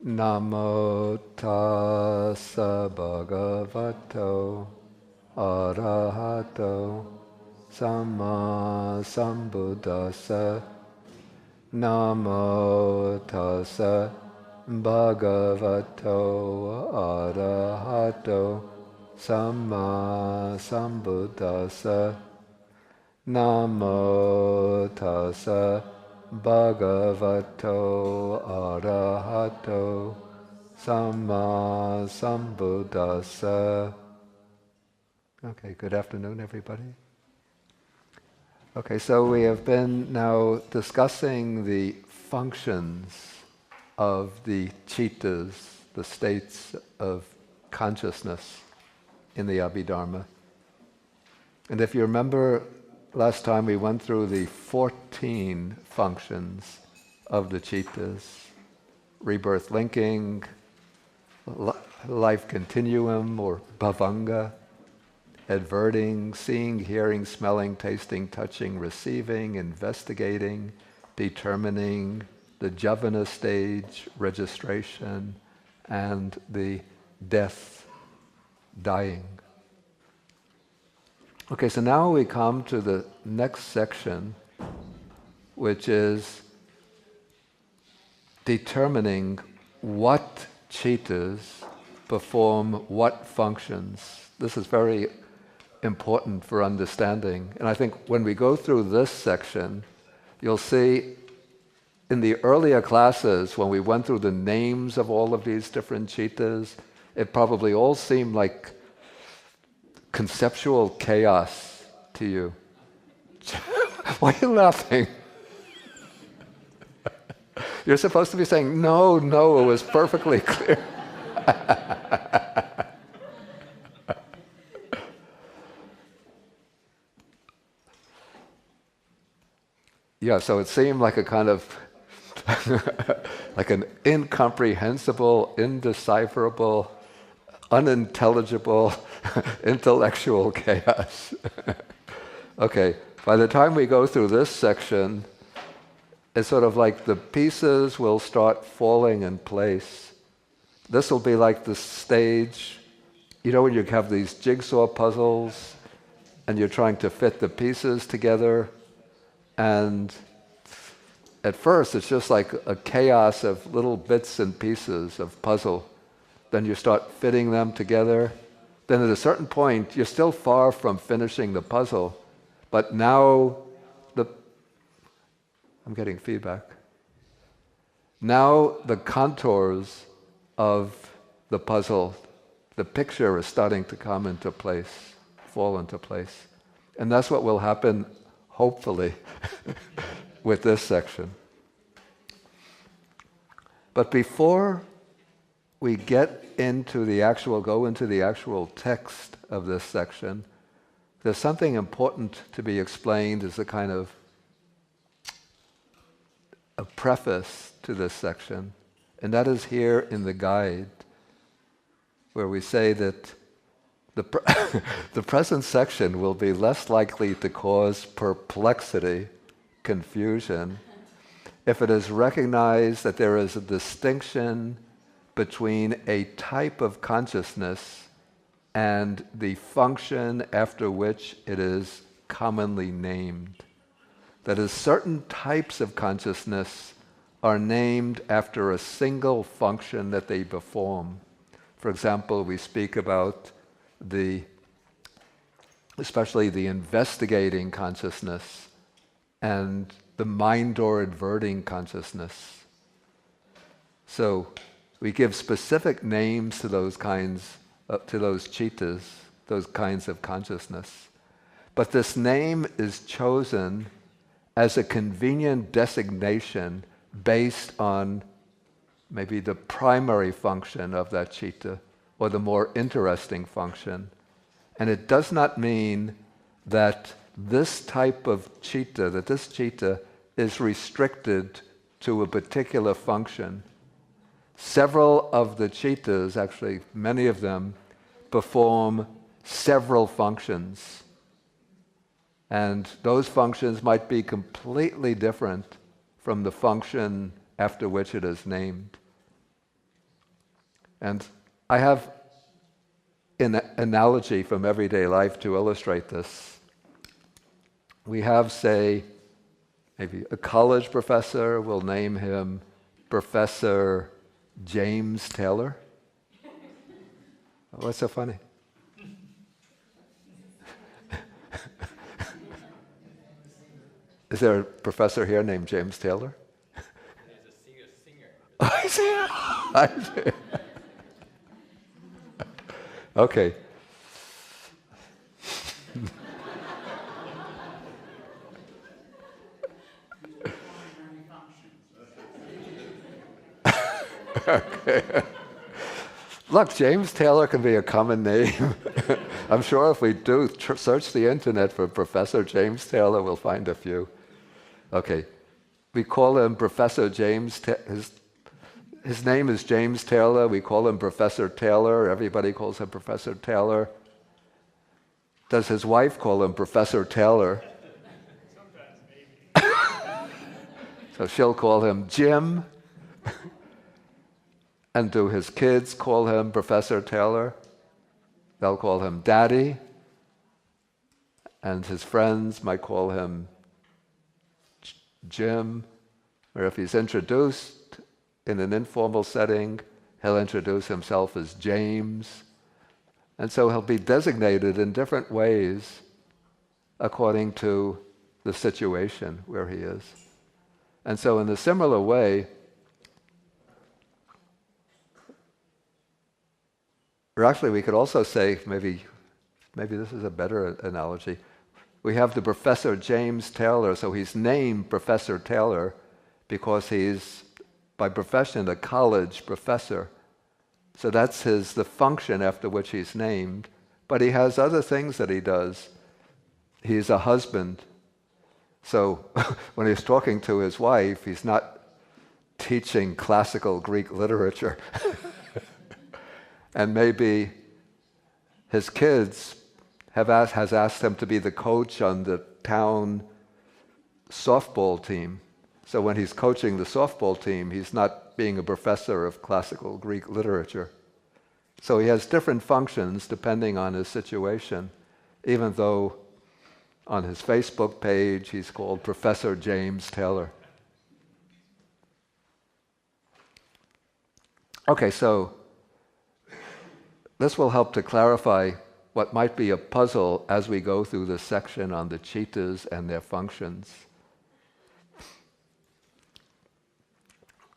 Namo tassa bhagavato arahato samma sambuddhassa. Namo tassa bhagavato arahato samma sambuddhassa. Namo tassa bhagavato arahato samma sambuddhassa. Okay, good afternoon, everybody. Okay, so we have been now discussing the functions of the cittas, the states of consciousness in the Abhidhamma. And if you remember, last time we went through the 14 functions of the cittas: rebirth linking, life continuum or bhavanga, adverting, seeing, hearing, smelling, tasting, touching, receiving, investigating, determining, the Javana stage, registration, and the death, dying. Okay, so now we come to the next section, which is determining what cittas perform what functions. This is very important for understanding. And I think when we go through this section, you'll see in the earlier classes, when we went through the names of all of these different cittas, it probably all seemed like conceptual chaos to you. Why are you laughing? You're supposed to be saying, no, it was perfectly clear. Yeah, so it seemed like a kind of like an incomprehensible, indecipherable, unintelligible, intellectual chaos. Okay, by the time we go through this section, it's sort of like the pieces will start falling in place. This will be like the stage, you know when you have these jigsaw puzzles and you're trying to fit the pieces together, and at first it's just like a chaos of little bits and pieces of puzzle. Then you start fitting them together. Then at a certain point, you're still far from finishing the puzzle, but now I'm getting feedback. Now the contours of the puzzle, the picture is starting to come into place, fall into place. And that's what will happen, hopefully, with this section. But before we go into the actual text of this section, there's something important to be explained as a kind of a preface to this section, and that is here in the guide, where we say that the present section will be less likely to cause perplexity, confusion, if it is recognized that there is a distinction between a type of consciousness and the function after which it is commonly named. That is, certain types of consciousness are named after a single function that they perform. For example, we speak about especially the investigating consciousness and the mind or adverting consciousness. So we give specific names to those kinds, to those cittas, those kinds of consciousness. But this name is chosen as a convenient designation based on maybe the primary function of that citta or the more interesting function. And it does not mean that this type of citta, that this citta is restricted to a particular function. Several of the cittas, actually many of them, perform several functions. And those functions might be completely different from the function after which it is named. And I have an analogy from everyday life to illustrate this. We have, say, maybe a college professor, we'll name him Professor James Taylor. What's so funny? Is there a professor here named James Taylor? He's a singer. I see. Okay. Okay. Look, James Taylor can be a common name. I'm sure if we do search the internet for Professor James Taylor, we'll find a few. Okay. We call him Professor James. His name is James Taylor. We call him Professor Taylor. Everybody calls him Professor Taylor. Does his wife call him Professor Taylor? Sometimes, maybe. So she'll call him Jim. And do his kids call him Professor Taylor? They'll call him Daddy. And his friends might call him Jim. Or if he's introduced in an informal setting, he'll introduce himself as James. And so he'll be designated in different ways according to the situation where he is. And so in a similar way, or actually we could also say, maybe this is a better analogy, we have the Professor James Taylor, so he's named Professor Taylor because he's, by profession, a college professor. So that's the function after which he's named. But he has other things that he does. He's a husband. So when he's talking to his wife, he's not teaching classical Greek literature. And maybe his kids has asked him to be the coach on the town softball team. So when he's coaching the softball team, he's not being a professor of classical Greek literature. So he has different functions depending on his situation, even though on his Facebook page he's called Professor James Taylor. Okay, so this will help to clarify what might be a puzzle as we go through this section on the chittas and their functions.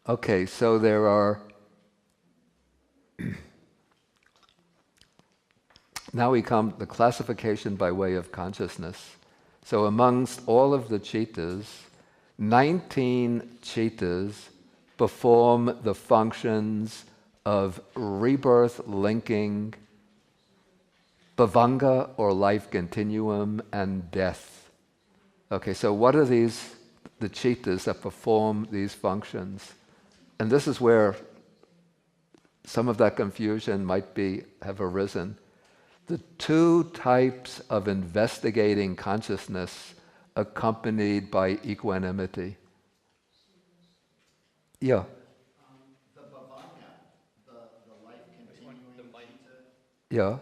Okay, so there are... Now we come to the classification by way of consciousness. So amongst all of the chittas, 19 chittas perform the functions of rebirth linking, bhavanga or life continuum, and death. Okay, so what are the chittas that perform these functions? And this is where some of that confusion might have arisen. The two types of investigating consciousness accompanied by equanimity. Yeah. The bhavanga, the life continuing chitta. Yeah.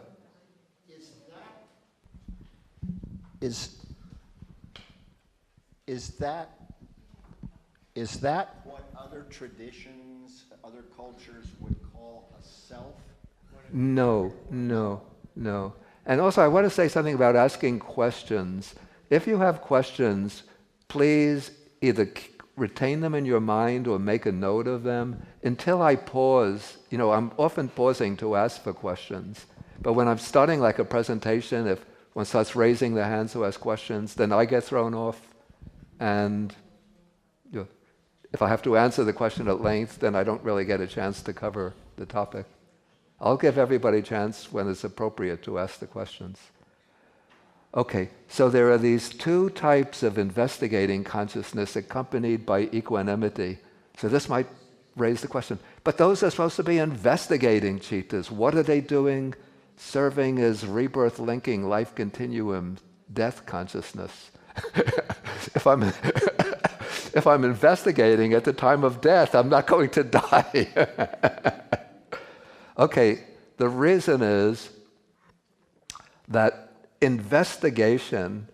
Is that what other traditions, other cultures would call a self? No. And also I want to say something about asking questions. If you have questions, please either retain them in your mind or make a note of them until I pause. I'm often pausing to ask for questions. But when I'm starting like a presentation, if one starts raising their hands to ask questions, then I get thrown off. And if I have to answer the question at length, then I don't really get a chance to cover the topic. I'll give everybody a chance when it's appropriate to ask the questions. Okay, so there are these two types of investigating consciousness accompanied by equanimity. So this might raise the question, but those are supposed to be investigating chittas. What are they doing? Serving as rebirth linking, life continuum, death consciousness. If I'm investigating at the time of death, I'm not going to die. Okay, the reason is that investigation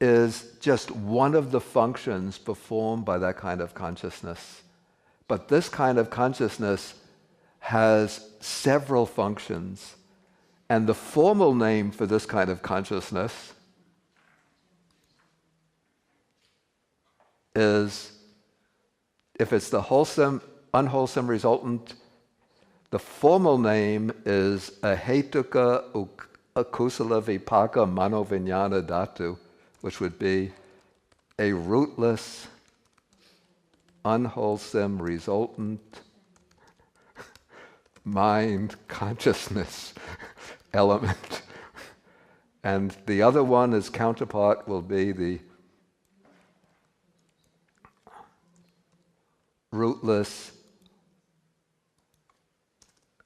is just one of the functions performed by that kind of consciousness. But this kind of consciousness has several functions. And the formal name for this kind of consciousness is, if it's the wholesome, unwholesome resultant, the formal name is ahetuka akusala vipaka manovinyana dhatu, which would be a rootless, unwholesome resultant mind consciousness element. And the other one, its counterpart, will be the rootless,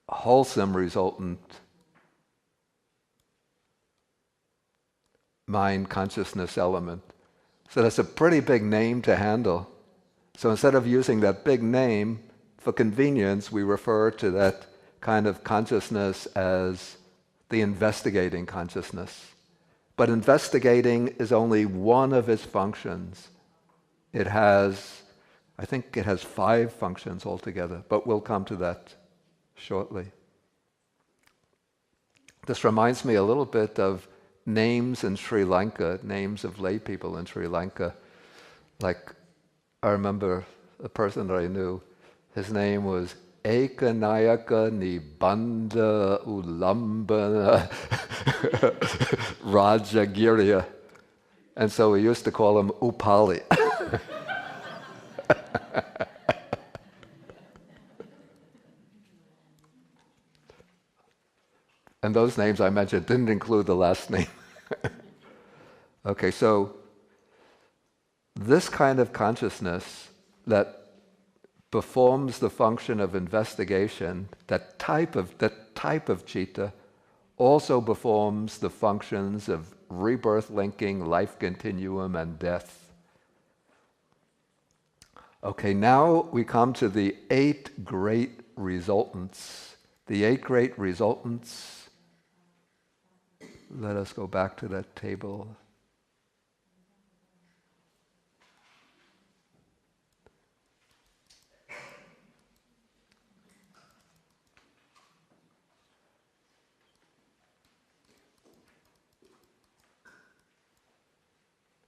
wholesome resultant mind consciousness element. So that's a pretty big name to handle. So instead of using that big name, for convenience, we refer to that kind of consciousness as the investigating consciousness. But investigating is only one of its functions. It has, I think it has 5 functions altogether, but we'll come to that shortly. This reminds me a little bit of names in Sri Lanka, names of lay people in Sri Lanka. Like, I remember a person that I knew, his name was Ekanayaka Nibanda Ulambana Rajagirya. And so we used to call him Upali. And those names I mentioned didn't include the last name. Okay, so this kind of consciousness that performs the function of investigation, that type of citta, also performs the functions of rebirth linking, life continuum, and death. Okay, now we come to the 8 great resultants. The 8 great resultants. Let us go back to that table.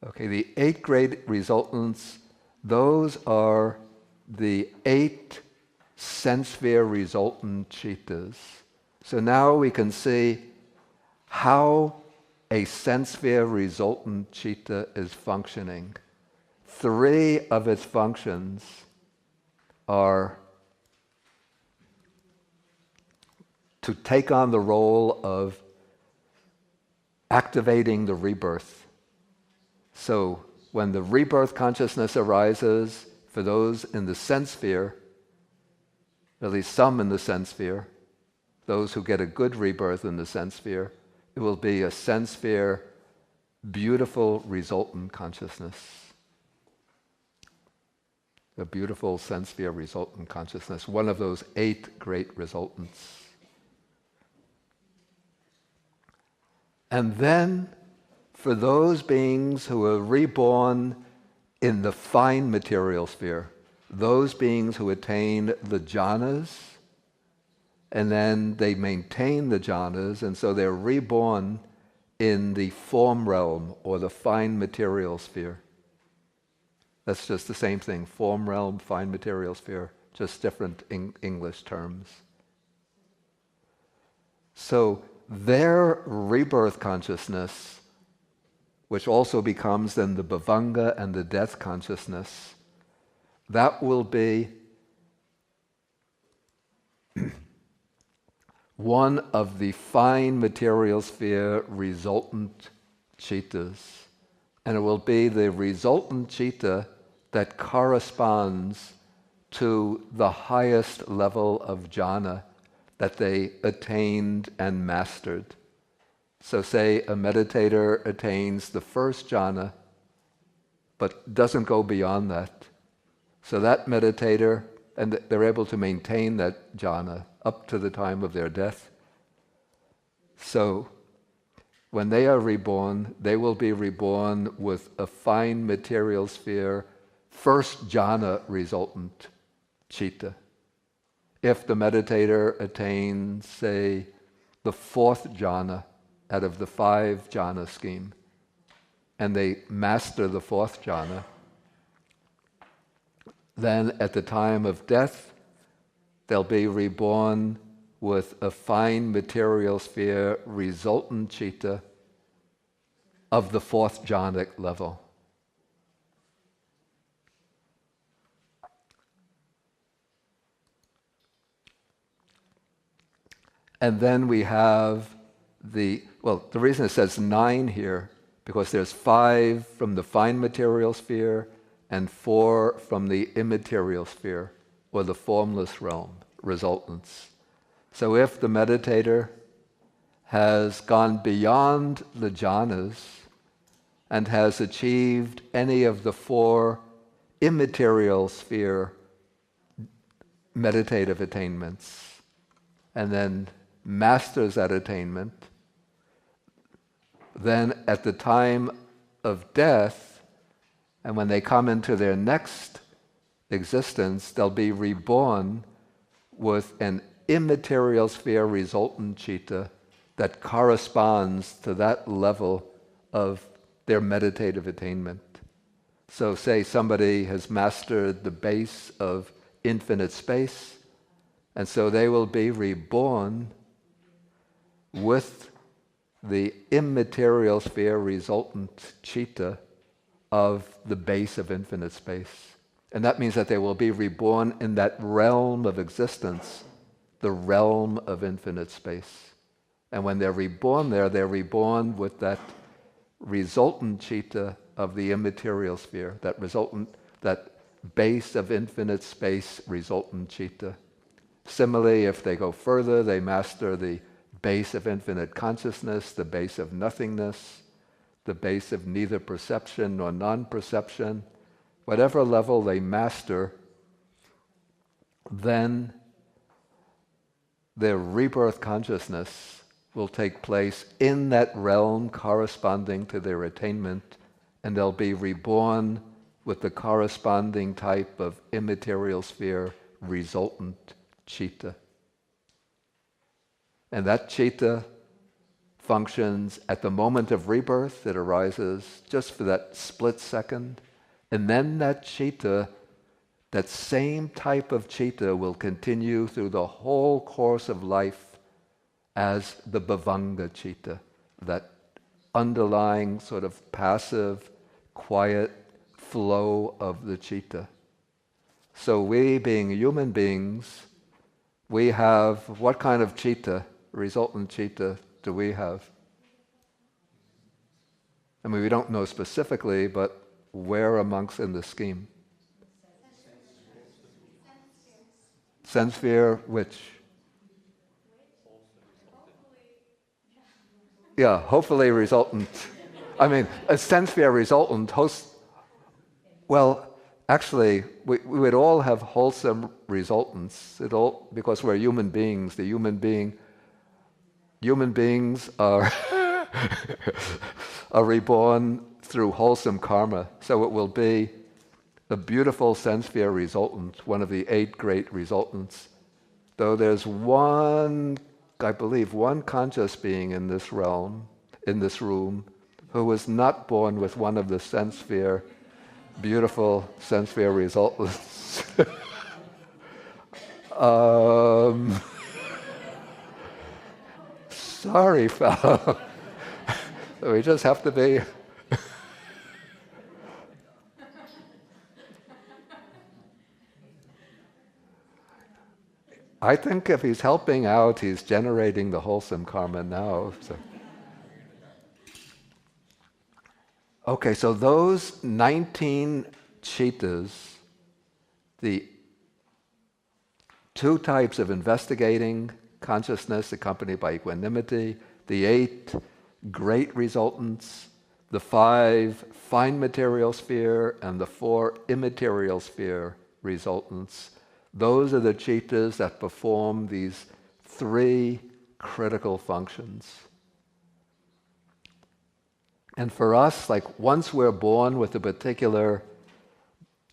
Okay, the 8 great resultants, those are the 8 sense sphere resultant cittas. So now we can see how a sense sphere resultant citta is functioning. 3 of its functions are to take on the role of activating the rebirth. So when the rebirth consciousness arises, for those in the sense sphere, at least some in the sense sphere, those who get a good rebirth in the sense sphere, it will be a sense sphere, beautiful resultant consciousness. A beautiful sense sphere resultant consciousness, one of those 8 great resultants. And then, for those beings who are reborn in the fine material sphere, those beings who attain the jhanas, and then they maintain the jhanas, and so they're reborn in the form realm or the fine material sphere. That's just the same thing, form realm, fine material sphere, just different English terms. So their rebirth consciousness, which also becomes then the bhavanga and the death consciousness, that will be one of the fine material sphere resultant cittas. And it will be the resultant citta that corresponds to the highest level of jhana that they attained and mastered. So say a meditator attains the first jhana, but doesn't go beyond that. So that meditator, and they're able to maintain that jhana up to the time of their death. So when they are reborn, they will be reborn with a fine material sphere, first jhana resultant citta. If the meditator attains, say, the fourth jhana out of the 5 jhana scheme, and they master the fourth jhana, then at the time of death, they'll be reborn with a fine material sphere resultant citta of the 4th jhanic level. And then we have the reason it says 9 here, because there's 5 from the fine material sphere and 4 from the immaterial sphere, or the formless realm, resultants. So if the meditator has gone beyond the jhanas and has achieved any of the 4 immaterial sphere meditative attainments, and then masters that attainment, then at the time of death, and when they come into their next existence, they'll be reborn with an immaterial sphere resultant citta that corresponds to that level of their meditative attainment. So say somebody has mastered the base of infinite space, and so they will be reborn with the immaterial sphere resultant citta of the base of infinite space. And that means that they will be reborn in that realm of existence, the realm of infinite space. And when they're reborn there, they're reborn with that resultant citta of the immaterial sphere, that base of infinite space resultant citta. Similarly, if they go further, they master the base of infinite consciousness, the base of nothingness, the base of neither perception nor non-perception. Whatever level they master, then their rebirth consciousness will take place in that realm corresponding to their attainment, and they'll be reborn with the corresponding type of immaterial sphere resultant citta. And that citta functions at the moment of rebirth. It arises just for that split second. And then that citta, that same type of citta, will continue through the whole course of life as the bhavanga citta, that underlying sort of passive, quiet flow of the citta. So we, being human beings, we have what kind of citta, resultant citta, do we have? I mean, we don't know specifically, but where amongst in the scheme? Sense sphere, which? Yeah, hopefully resultant. I mean, a sense sphere resultant well, actually, we would all have wholesome resultants. Because we're human beings. Human beings are are reborn through wholesome karma. So it will be a beautiful sense sphere resultant, one of the 8 great resultants. Though there's one conscious being in this realm, in this room, who was not born with one of the sense sphere, beautiful sense sphere resultants. Sorry, fellow. We just have to be. I think if he's helping out, he's generating the wholesome karma now. So. Okay, so those 19 cittas, the 2 types of investigating consciousness accompanied by equanimity, the 8 great resultants, the 5 fine material sphere, and the 4 immaterial sphere resultants. Those are the cittas that perform these three critical functions. And for us, like once we're born with a particular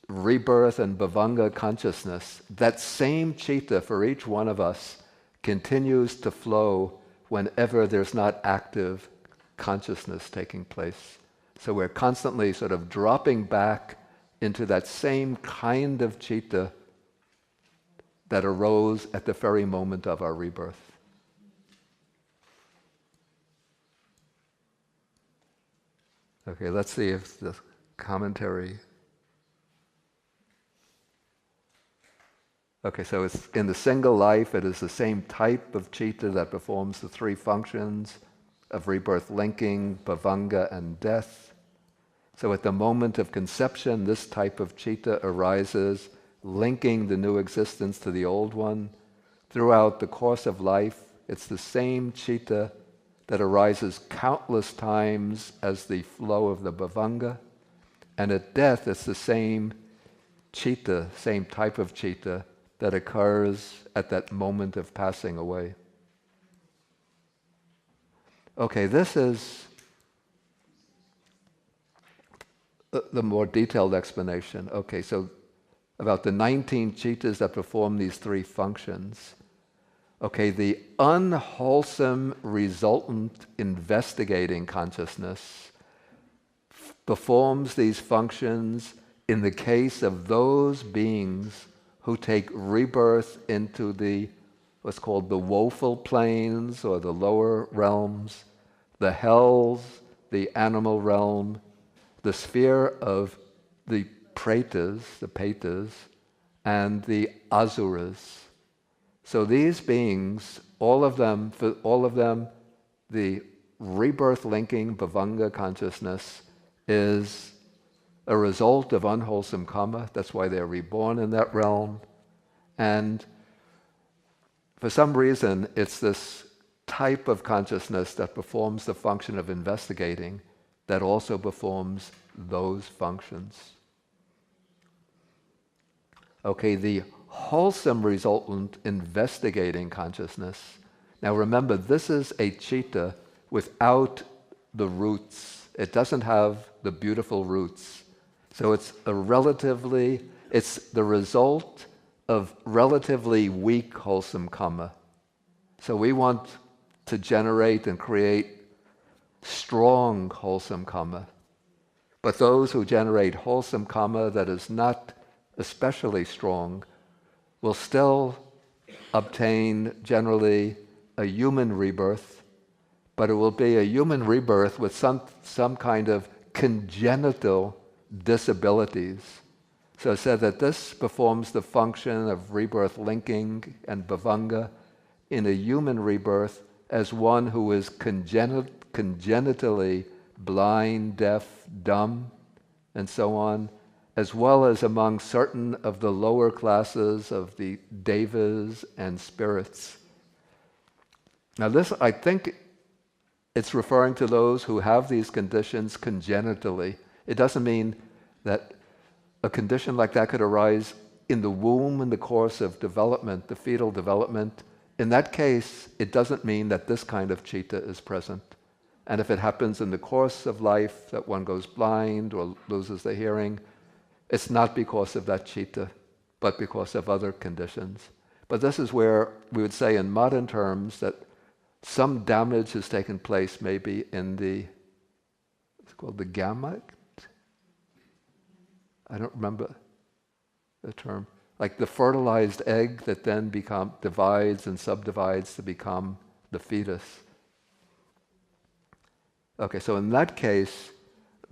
rebirth and bhavanga consciousness, that same citta for each one of us continues to flow whenever there's not active consciousness taking place. So we're constantly sort of dropping back into that same kind of citta that arose at the very moment of our rebirth. Okay, let's see if the commentary... Okay, so it's in the single life, it is the same type of citta that performs the three functions of rebirth linking, bhavanga, and death. So at the moment of conception, this type of citta arises, linking the new existence to the old one. Throughout the course of life, it's the same citta that arises countless times as the flow of the bhavanga. And at death, it's the same citta, same type of citta, that occurs at that moment of passing away. Okay, this is the more detailed explanation. Okay, so about the 19 cittas that perform these three functions. Okay, the unwholesome resultant investigating consciousness performs these functions in the case of those beings who take rebirth into the what's called the woeful planes or the lower realms, the hells, the animal realm, the sphere of the pretas, the petas, and the asuras. So these beings, all of them, the rebirth linking bhavanga consciousness is a result of unwholesome karma. That's why they're reborn in that realm. And for some reason, it's this type of consciousness that performs the function of investigating that also performs those functions. Okay, the wholesome resultant investigating consciousness. Now remember, this is a citta without the roots. It doesn't have the beautiful roots. So it's the result of relatively weak wholesome karma. So we want to generate and create strong wholesome karma. But those who generate wholesome karma that is not especially strong will still obtain generally a human rebirth, but it will be a human rebirth with some kind of congenital disabilities. So it said that this performs the function of rebirth linking and bhavanga in a human rebirth as one who is congenitally blind, deaf, dumb, and so on, as well as among certain of the lower classes of the devas and spirits. Now this, I think it's referring to those who have these conditions congenitally. It doesn't mean that a condition like that could arise in the womb in the course of development, the fetal development. In that case, it doesn't mean that this kind of citta is present. And if it happens in the course of life, that one goes blind or loses the hearing, it's not because of that citta, but because of other conditions. But this is where we would say in modern terms that some damage has taken place maybe in the, it's called the gamete? I don't remember the term. Like the fertilized egg that then divides and subdivides to become the fetus. Okay, so in that case,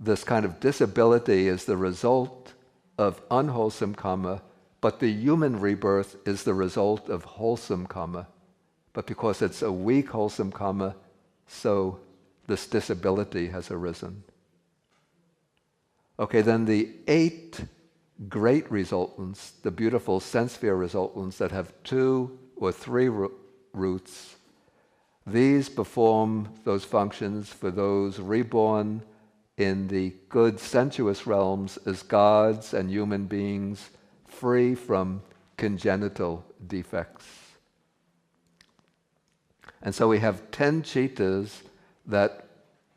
this kind of disability is the result of unwholesome karma, but the human rebirth is the result of wholesome karma. But because it's a weak wholesome karma, so this disability has arisen. Okay, then the 8 great resultants, the beautiful sense sphere resultants that have 2 or 3 roots, these perform those functions for those reborn in the good sensuous realms as gods and human beings, free from congenital defects. And so we have 10 chittas that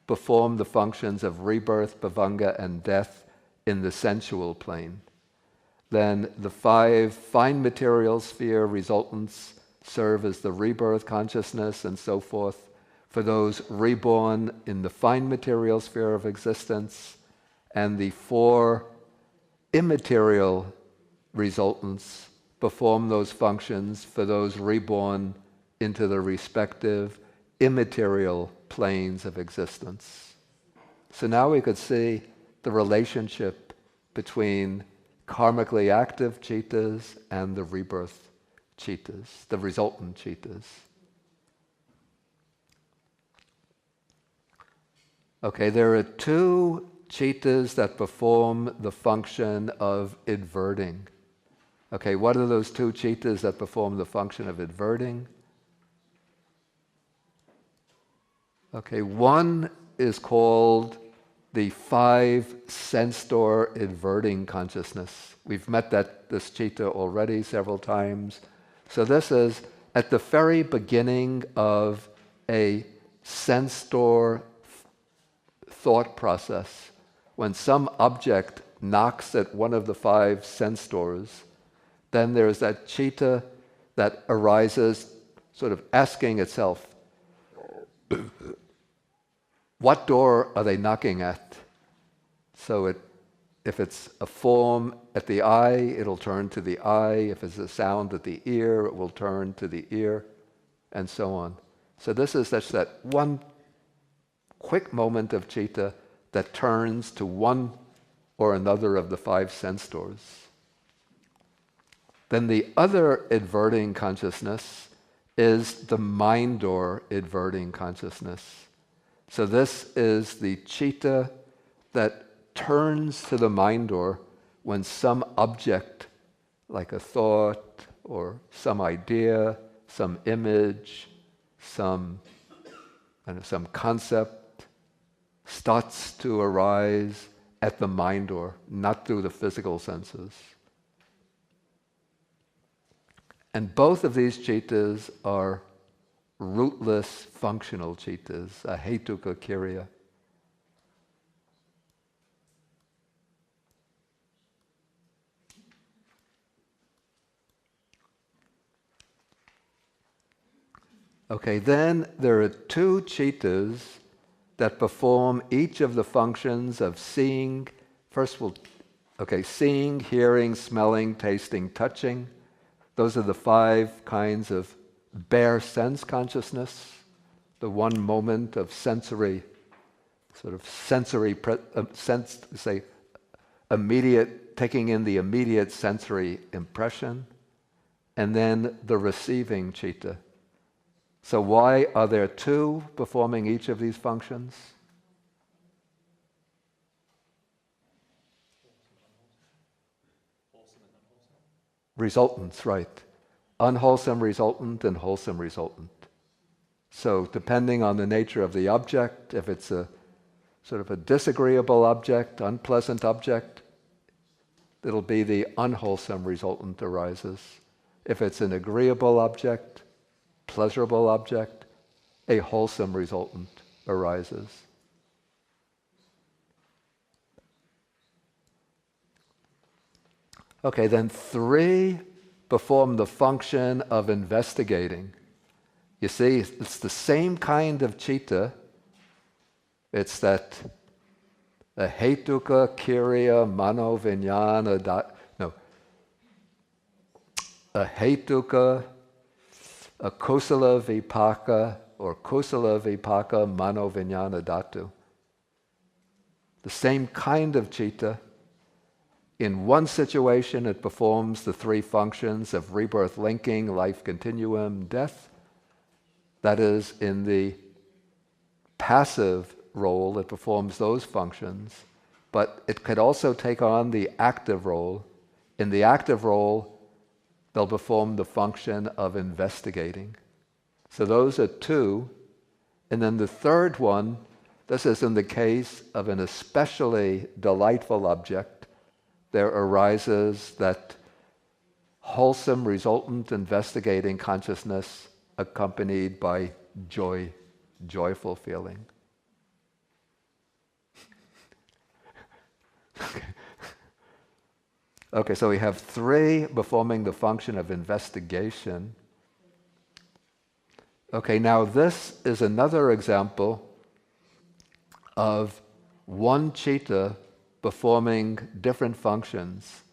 perform the functions of rebirth, bhavanga, and death in the sensual plane. Then the 5 fine material sphere resultants serve as the rebirth consciousness and so forth for those reborn in the fine material sphere of existence, and the 4 immaterial resultants perform those functions for those reborn into the respective immaterial planes of existence. So now we could see the relationship between karmically active chittas and the rebirth chittas, the resultant chittas. Okay, there are 2 chittas that perform the function of adverting. Okay, what are those 2 chittas that perform the function of adverting? Okay, one is called the 5 sense-door adverting consciousness. We've met this chitta already several times. So this is at the very beginning of a sense-door thought process. When some object knocks at one of the 5 sense doors, then there's that chitta that arises, sort of asking itself, what door are they knocking at? So if it's a form at the eye, it'll turn to the eye. If it's a sound at the ear, it will turn to the ear, and so on. So this is such that one quick moment of citta that turns to one or another of the 5 sense doors. Then the other adverting consciousness is the mind door adverting consciousness. So this is the citta that turns to the mind door when some object, like a thought or some idea, some image, some concept, starts to arise at the mind door, not through the physical senses. And both of these chittas are rootless functional chittas, ahetuka kiriya. Okay, then there are 2 chittas that perform each of the functions of seeing. First seeing, hearing, smelling, tasting, touching. Those are the 5 kinds of bare sense consciousness, the one moment of immediate, taking in the immediate sensory impression, and then the receiving citta. So why are there 2 performing each of these functions? Resultants, right. Unwholesome resultant and wholesome resultant. So depending on the nature of the object, if it's a sort of a disagreeable object, unpleasant object, it'll be the unwholesome resultant arises. If it's an agreeable object, pleasurable object, a wholesome resultant arises. Okay, then 3 perform the function of investigating. You see, it's the same kind of citta. It's that ahetuka kiriya mano vijnana ahetuka a kusala vipaka or kusala vipaka mano vijnana dhatu. The same kind of citta. In one situation, it performs the 3 functions of rebirth linking, life continuum, death. That is, in the passive role, it performs those functions, but it could also take on the active role. In the active role, they'll perform the function of investigating. So those are 2. And then the third one, this is in the case of an especially delightful object, there arises that wholesome resultant investigating consciousness accompanied by joyful feeling. Okay, so we have 3 performing the function of investigation. Okay, now this is another example of one citta performing different functions.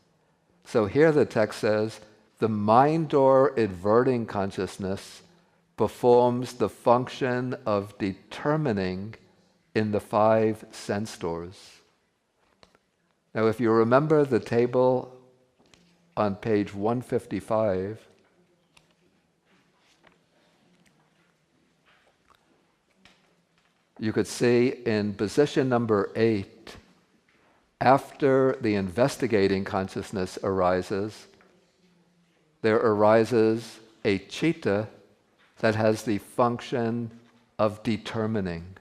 So here the text says, the mind or adverting consciousness performs the function of determining in the 5 sense doors. Now, if you remember the table on page 155, you could see in position number 8, after the investigating consciousness arises, there arises a citta that has the function of determining.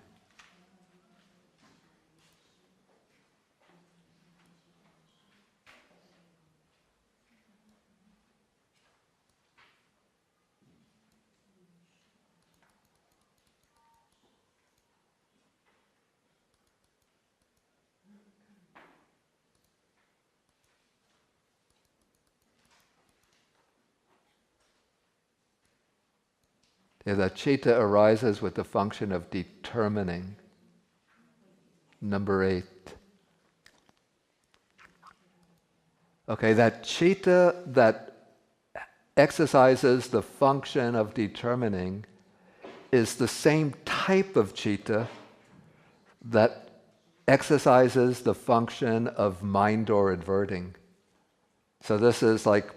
That citta arises with the function of determining. Number 8. Okay, that citta that exercises the function of determining is the same type of citta that exercises the function of mind or adverting. So this is like,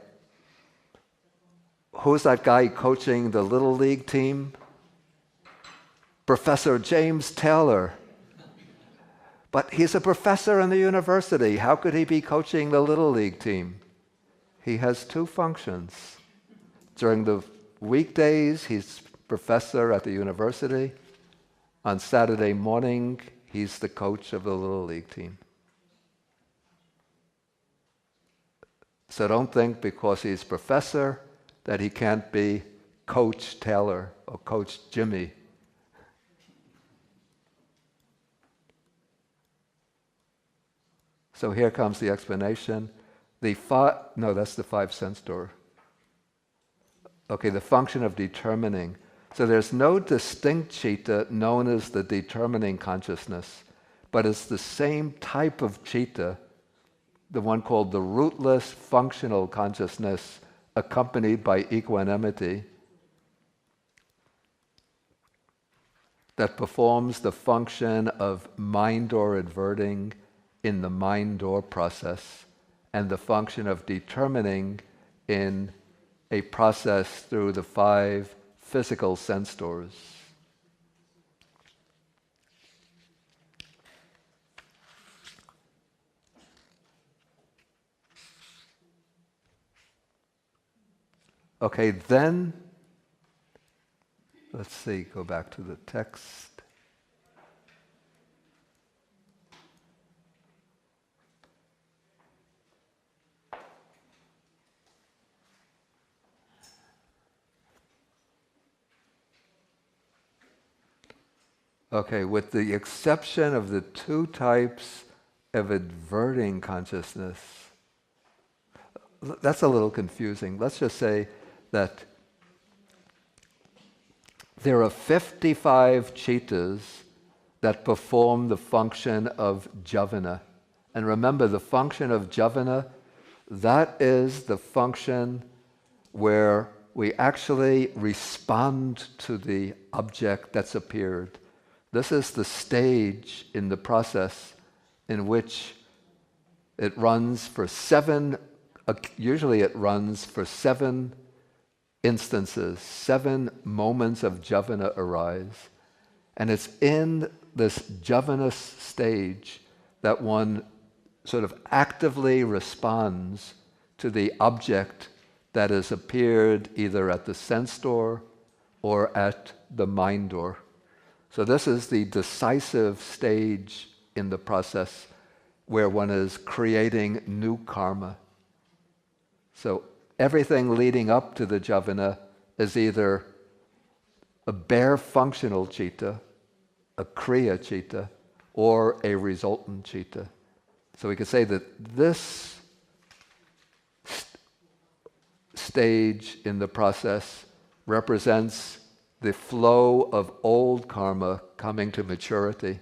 who's that guy coaching the Little League team? Professor James Taylor. But he's a professor in the university. How could he be coaching the Little League team? He has 2 functions. During the weekdays, he's professor at the university. On Saturday morning, he's the coach of the Little League team. So don't think because he's professor that he can't be Coach Taylor or Coach Jimmy. So here comes the explanation. That's the 5 sense door. Okay, the function of determining. So there's no distinct citta known as the determining consciousness, but it's the same type of citta, the one called the rootless functional consciousness, accompanied by equanimity, that performs the function of mind or adverting in the mind or process, and the function of determining in a process through the 5 physical sense doors. Okay, then, let's see, go back to the text. Okay, with the exception of the 2 types of adverting consciousness, that's a little confusing. Let's just say that there are 55 cittas that perform the function of Javana. And remember, the function of Javana, that is the function where we actually respond to the object that's appeared. This is the stage in the process in which it runs for 7, usually it runs for 7 instances, 7 moments of Javana arise. And it's in this Javana stage that one sort of actively responds to the object that has appeared either at the sense door or at the mind door. So this is the decisive stage in the process where one is creating new karma. So everything leading up to the Javana is either a bare functional citta, a kriya citta, or a resultant citta. So we could say that this stage in the process represents the flow of old karma coming to maturity.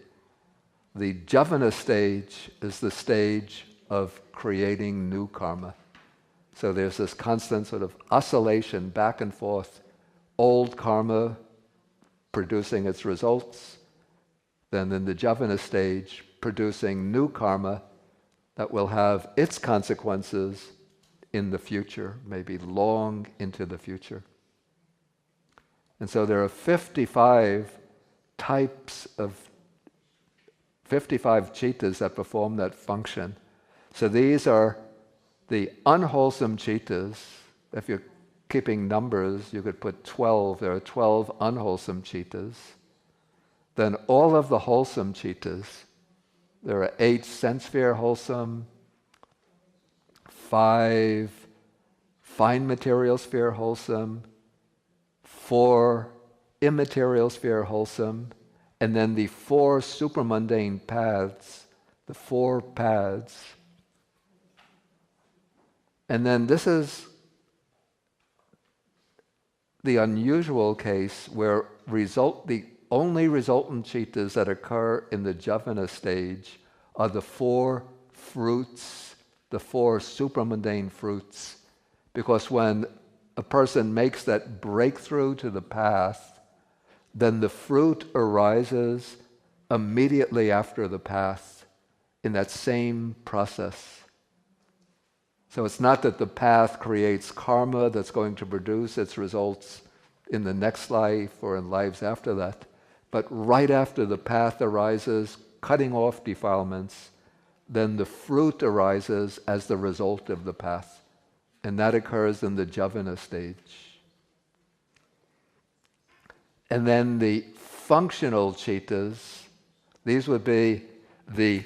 The Javana stage is the stage of creating new karma. So there's this constant sort of oscillation back and forth, old karma producing its results, then in the Javana stage producing new karma that will have its consequences in the future, maybe long into the future. And so there are 55 types of 55 cittas that perform that function. So these are the unwholesome cittas. If you're keeping numbers, you could put 12. There are 12 unwholesome cittas. Then all of the wholesome cittas. There are 8 sense sphere wholesome, 5 fine material sphere wholesome, 4 immaterial sphere wholesome, and then the 4 supramundane paths, the 4 paths. And then this is the unusual case where the only resultant cittas that occur in the Javana stage are the 4 fruits, the 4 supramundane fruits. Because when a person makes that breakthrough to the path, then the fruit arises immediately after the path in that same process. So it's not that the path creates karma that's going to produce its results in the next life or in lives after that, but right after the path arises, cutting off defilements, then the fruit arises as the result of the path. And that occurs in the Javana stage. And then the functional cittas, these would be the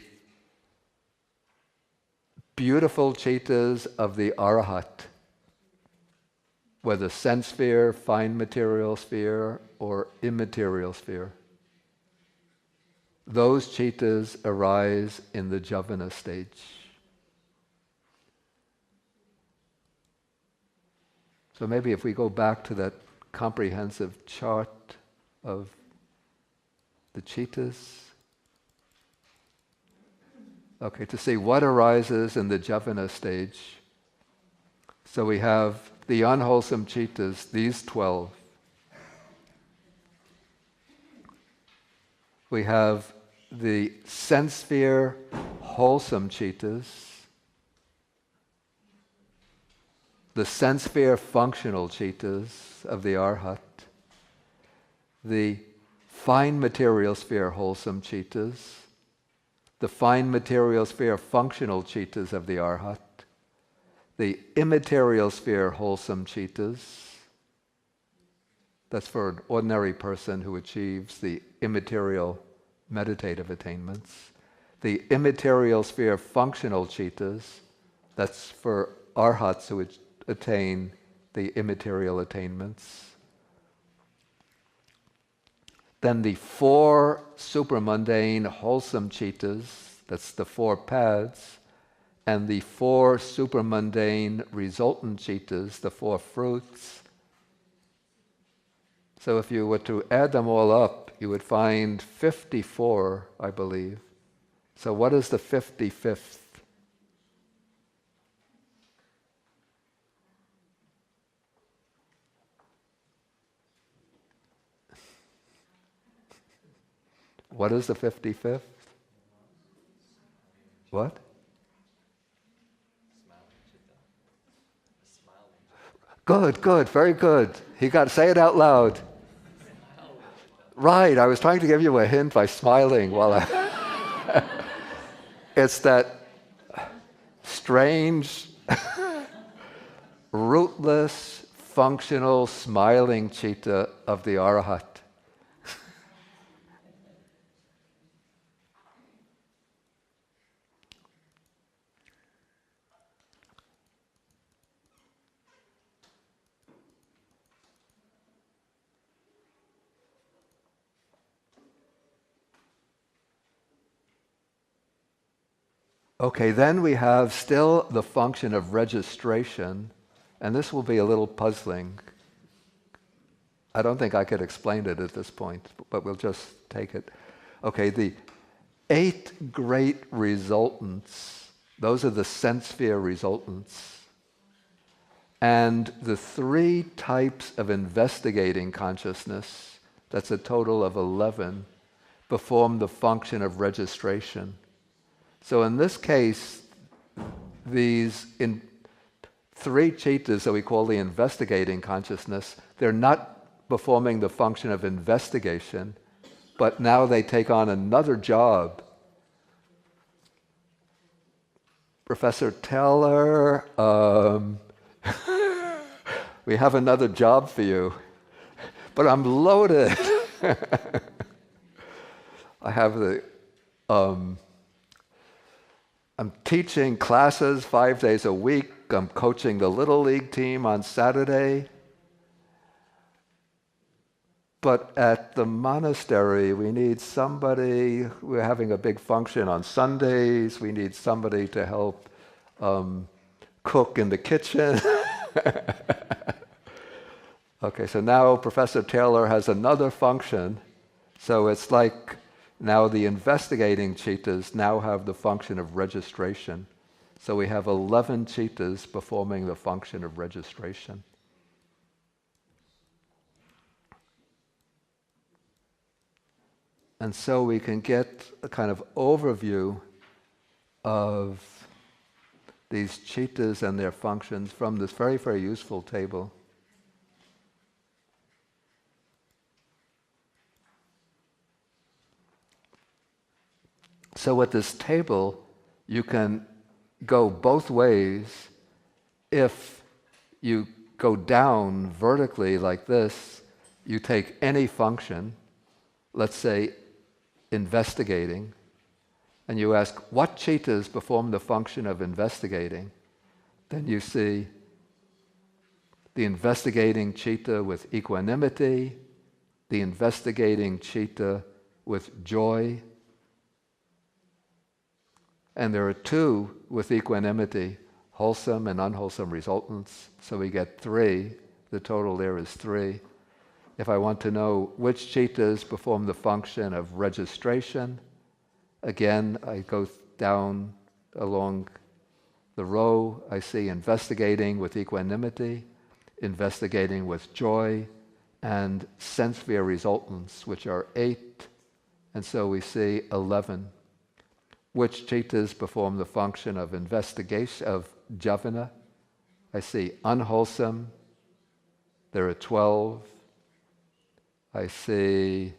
beautiful cittas of the Arahat, whether sense sphere, fine material sphere, or immaterial sphere. Those cittas arise in the Javana stage. So maybe if we go back to that comprehensive chart of the cittas, okay, to see what arises in the Javana stage. So we have the unwholesome cittas, these 12. We have the sense sphere wholesome cittas, the sense sphere functional cittas of the Arhat, the fine material sphere wholesome cittas, the fine material sphere functional cittas of the Arhat, the immaterial sphere wholesome cittas. That's for an ordinary person who achieves the immaterial meditative attainments. The immaterial sphere functional cittas, that's for arhats who attain the immaterial attainments. Then the 4 supramundane wholesome cittas, that's the 4 paths, and the 4 supramundane resultant cittas, the 4 fruits. So if you were to add them all up, you would find 54, I believe. So what is the 55th? What is the 55th? What? Good, very good. Say it out loud. Right, I was trying to give you a hint by smiling while I... It's that strange, rootless, functional, smiling citta of the Arahat. Okay, then we have still the function of registration, and this will be a little puzzling. I don't think I could explain it at this point, but we'll just take it. Okay, the 8 great resultants, those are the sense sphere resultants, and the 3 types of investigating consciousness, that's a total of 11, perform the function of registration. So in this case, these 3 chittas that we call the investigating consciousness, they're not performing the function of investigation, but now they take on another job. Professor Taylor, we have another job for you, but I'm loaded. I have I'm teaching classes 5 days a week. I'm coaching the Little League team on Saturday. But at the monastery, we need somebody. We're having a big function on Sundays. We need somebody to help cook in the kitchen. Okay, so now Professor Taylor has another function. So it's like now the investigating chittas now have the function of registration. So we have 11 chittas performing the function of registration. And so we can get a kind of overview of these chittas and their functions from this very, very useful table. So with this table, you can go both ways. If you go down vertically like this, you take any function, let's say investigating, and you ask, what chittas perform the function of investigating? Then you see the investigating chitta with equanimity, the investigating chitta with joy, and there are 2 with equanimity, wholesome and unwholesome resultants, so we get 3. The total there is 3. If I want to know which chittas perform the function of registration, again, I go down along the row. I see investigating with equanimity, investigating with joy, and sense sphere resultants, which are 8. And so we see 11. Which chittas perform the function of investigation, of Javana? I see unwholesome. There are 12. I see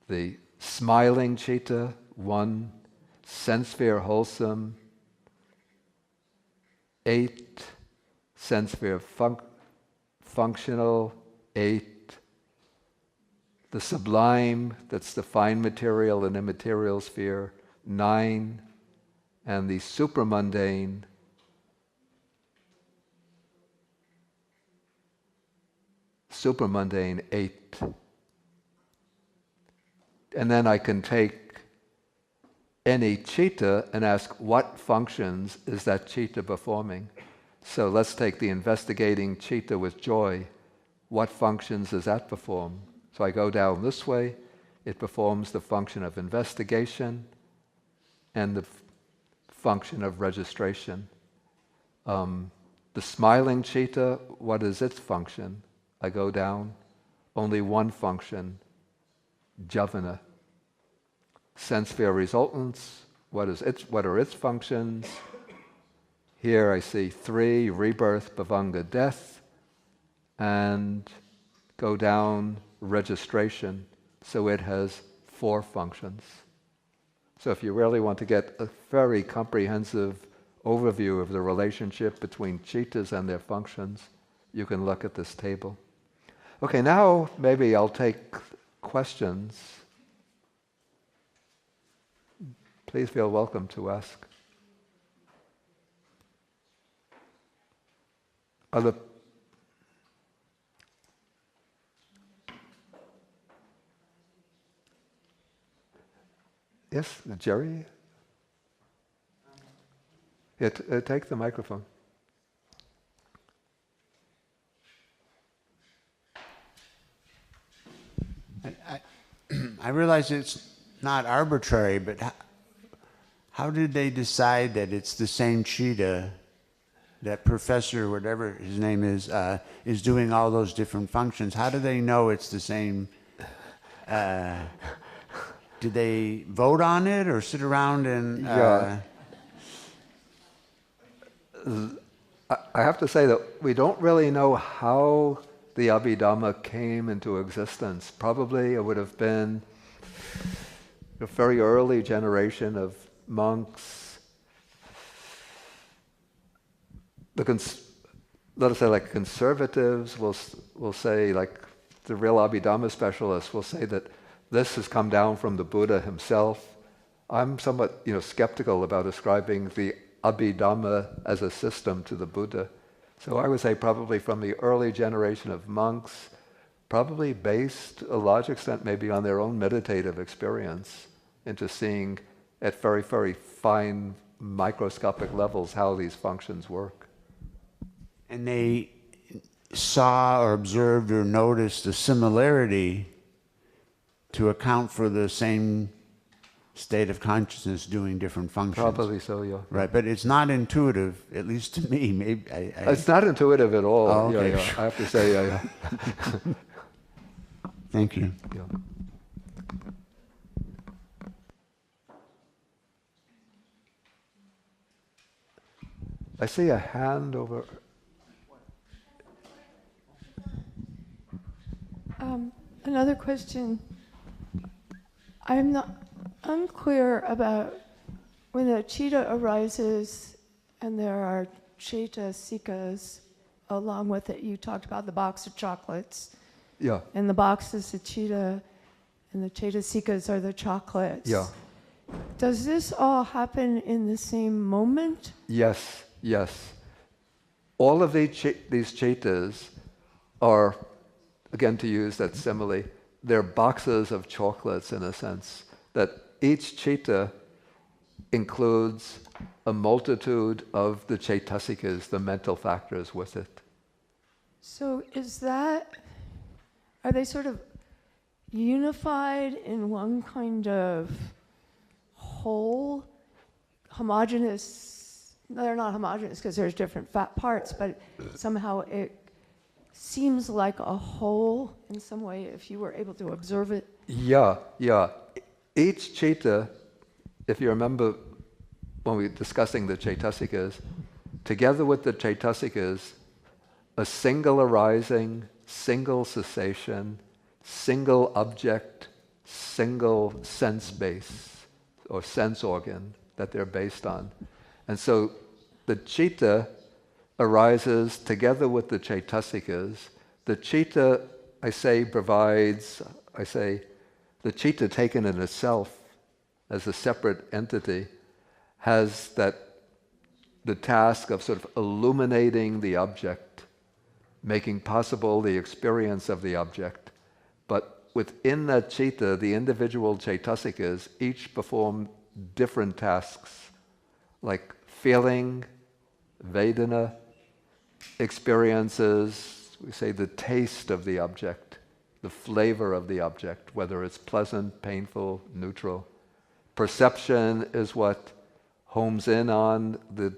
the smiling chitta, 1, sense sphere wholesome, 8, sense sphere functional, 8, the sublime, that's the fine material and immaterial sphere, 9, and the supramundane, supramundane 8. And then I can take any chitta and ask what functions is that chitta performing. So let's take the investigating chitta with joy. What functions does that perform? So I go down this way. It performs the function of investigation and the function of registration. The smiling chitta, what is its function? I go down. Only one function, Javana. Sense sphere resultants, what are its functions? Here I see 3, rebirth, bhavanga, death, and go down, registration. So it has 4 functions. So if you really want to get a very comprehensive overview of the relationship between chittas and their functions, you can look at this table. Okay, now maybe I'll take questions. Please feel welcome to ask. Yes, Jerry? Yeah, take the microphone. I realize it's not arbitrary, but how did they decide that it's the same cheetah, that professor, whatever his name is doing all those different functions? How do they know it's the same? Did they vote on it or sit around and... I have to say that we don't really know how the Abhidhamma came into existence. Probably it would have been a very early generation of monks. Let us say like conservatives will say, like the real Abhidhamma specialists will say that this has come down from the Buddha himself. I'm somewhat skeptical about ascribing the Abhidhamma as a system to the Buddha. So I would say probably from the early generation of monks, probably based a large extent maybe on their own meditative experience into seeing at very, very fine microscopic levels how these functions work. And they saw or observed or noticed a similarity to account for the same state of consciousness doing different functions. Probably so, yeah. Right, but it's not intuitive, at least to me. Maybe it's not intuitive at all. Oh, okay. Yeah. I have to say. Thank you. Yeah. I see a hand over. Another question. I'm not unclear about when a cheetah arises and there are chaitasikas along with it. You talked about the box of chocolates. Yeah. And the box is the cheetah and the chaitasikas are the chocolates. Yeah. Does this all happen in the same moment? Yes. All of these chaitas are, again to use that simile, they're boxes of chocolates in a sense, that each chaita includes a multitude of the chaitasikas, the mental factors with it. So are they sort of unified in one kind of whole, homogeneous? They're not homogeneous because there's different fat parts, but somehow it seems like a whole in some way if you were able to observe it. Yeah. Each chaita, if you remember when we were discussing the chaitasikas, together with the chaitasikas, a single arising, single cessation, single object, single sense base or sense organ that they're based on. And so the citta arises together with the chaitasikas. The citta, the citta taken in itself as a separate entity has the task of sort of illuminating the object, making possible the experience of the object. But within that citta, the individual chaitasikas each perform different tasks, like feeling, Vedana, experiences, we say the taste of the object, the flavor of the object, whether it's pleasant, painful, neutral. Perception is what homes in on the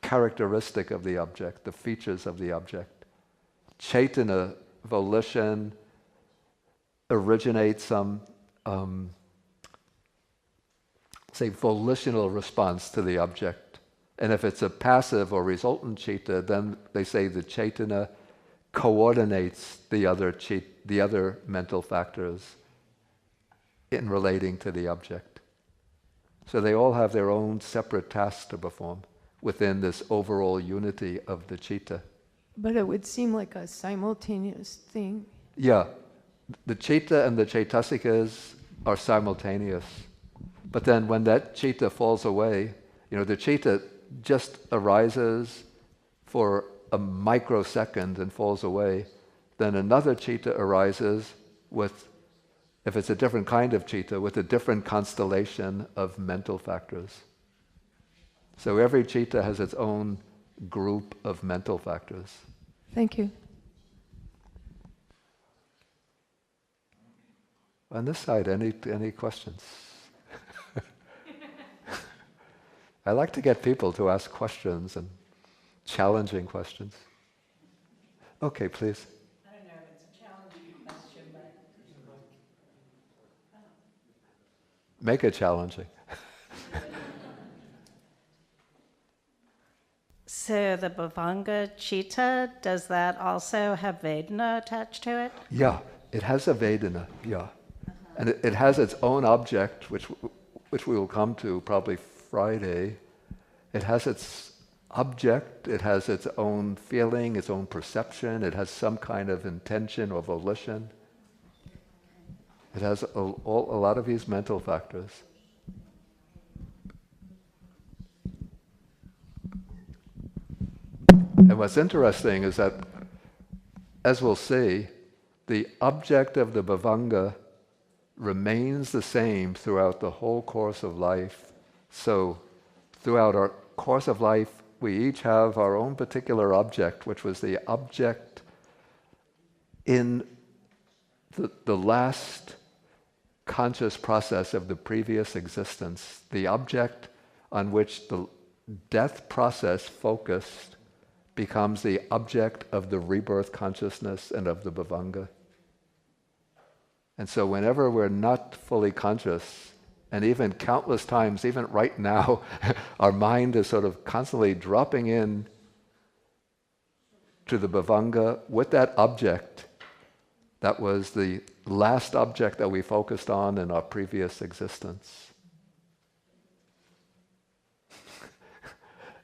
characteristic of the object, the features of the object. Chaitana, volition, originates some, volitional response to the object. And if it's a passive or resultant citta, then they say the chaitana coordinates the other mental factors in relating to the object. So they all have their own separate tasks to perform within this overall unity of the citta. But it would seem like a simultaneous thing. Yeah, the citta and the chaitasikas are simultaneous. But then when that citta falls away, the citta just arises for a microsecond and falls away, then another citta arises with if it's a different kind of citta, with a different constellation of mental factors. So every citta has its own group of mental factors. Thank you. On this side, any questions? I like to get people to ask questions and challenging questions. Okay, please. I don't know if it's a challenging question, but Make it challenging. so the Bhavanga Chitta, does that also have Vedana attached to it? Yeah, it has a Vedana, yeah. And it has its own object, which we will come to probably Friday. It has its object, it has its own feeling, its own perception, it has some kind of intention or volition. It has a lot of these mental factors. And what's interesting is that, as we'll see, the object of the Bhavanga remains the same throughout the whole course of life. So, throughout our course of life, we each have our own particular object, which was the object in the last conscious process of the previous existence, the object on which the death process focused becomes the object of the rebirth consciousness and of the Bhavanga. And so whenever we're not fully conscious, and even countless times, even right now, our mind is sort of constantly dropping in to the Bhavanga with that object that was the last object that we focused on in our previous existence.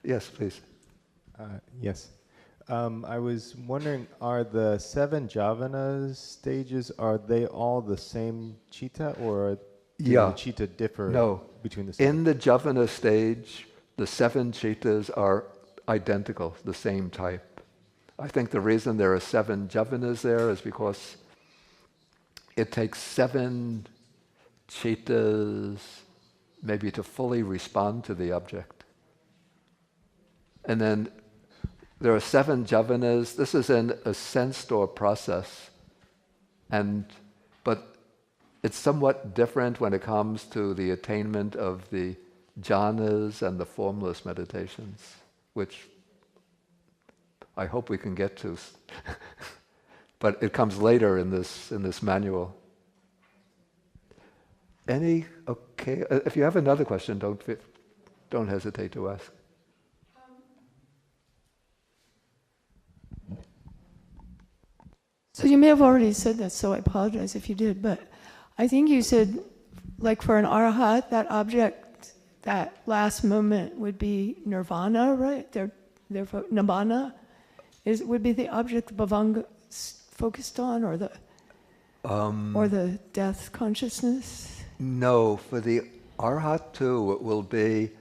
Yes, please. Yes. I was wondering, are the 7 Javana stages, are they all the same citta, or do the citta differ between the 7? In the Javana stage, the 7 cittas are identical, the same type. I think the reason there are 7 Javanas there is because it takes 7 cittas maybe to fully respond to the object. And then there are 7 Javanas. This is in a sense door process, but it's somewhat different when it comes to the attainment of the jhanas and the formless meditations, which I hope we can get to. But it comes later in this manual. Okay? If you have another question, don't hesitate to ask. So you may have already said that, so I apologize if you did, but I think you said, like for an arahat, that object, that last moment would be nirvana, right? Therefore, nibbana would be the object Bhavanga focused on, or the death consciousness? No, for the arahat too, it will be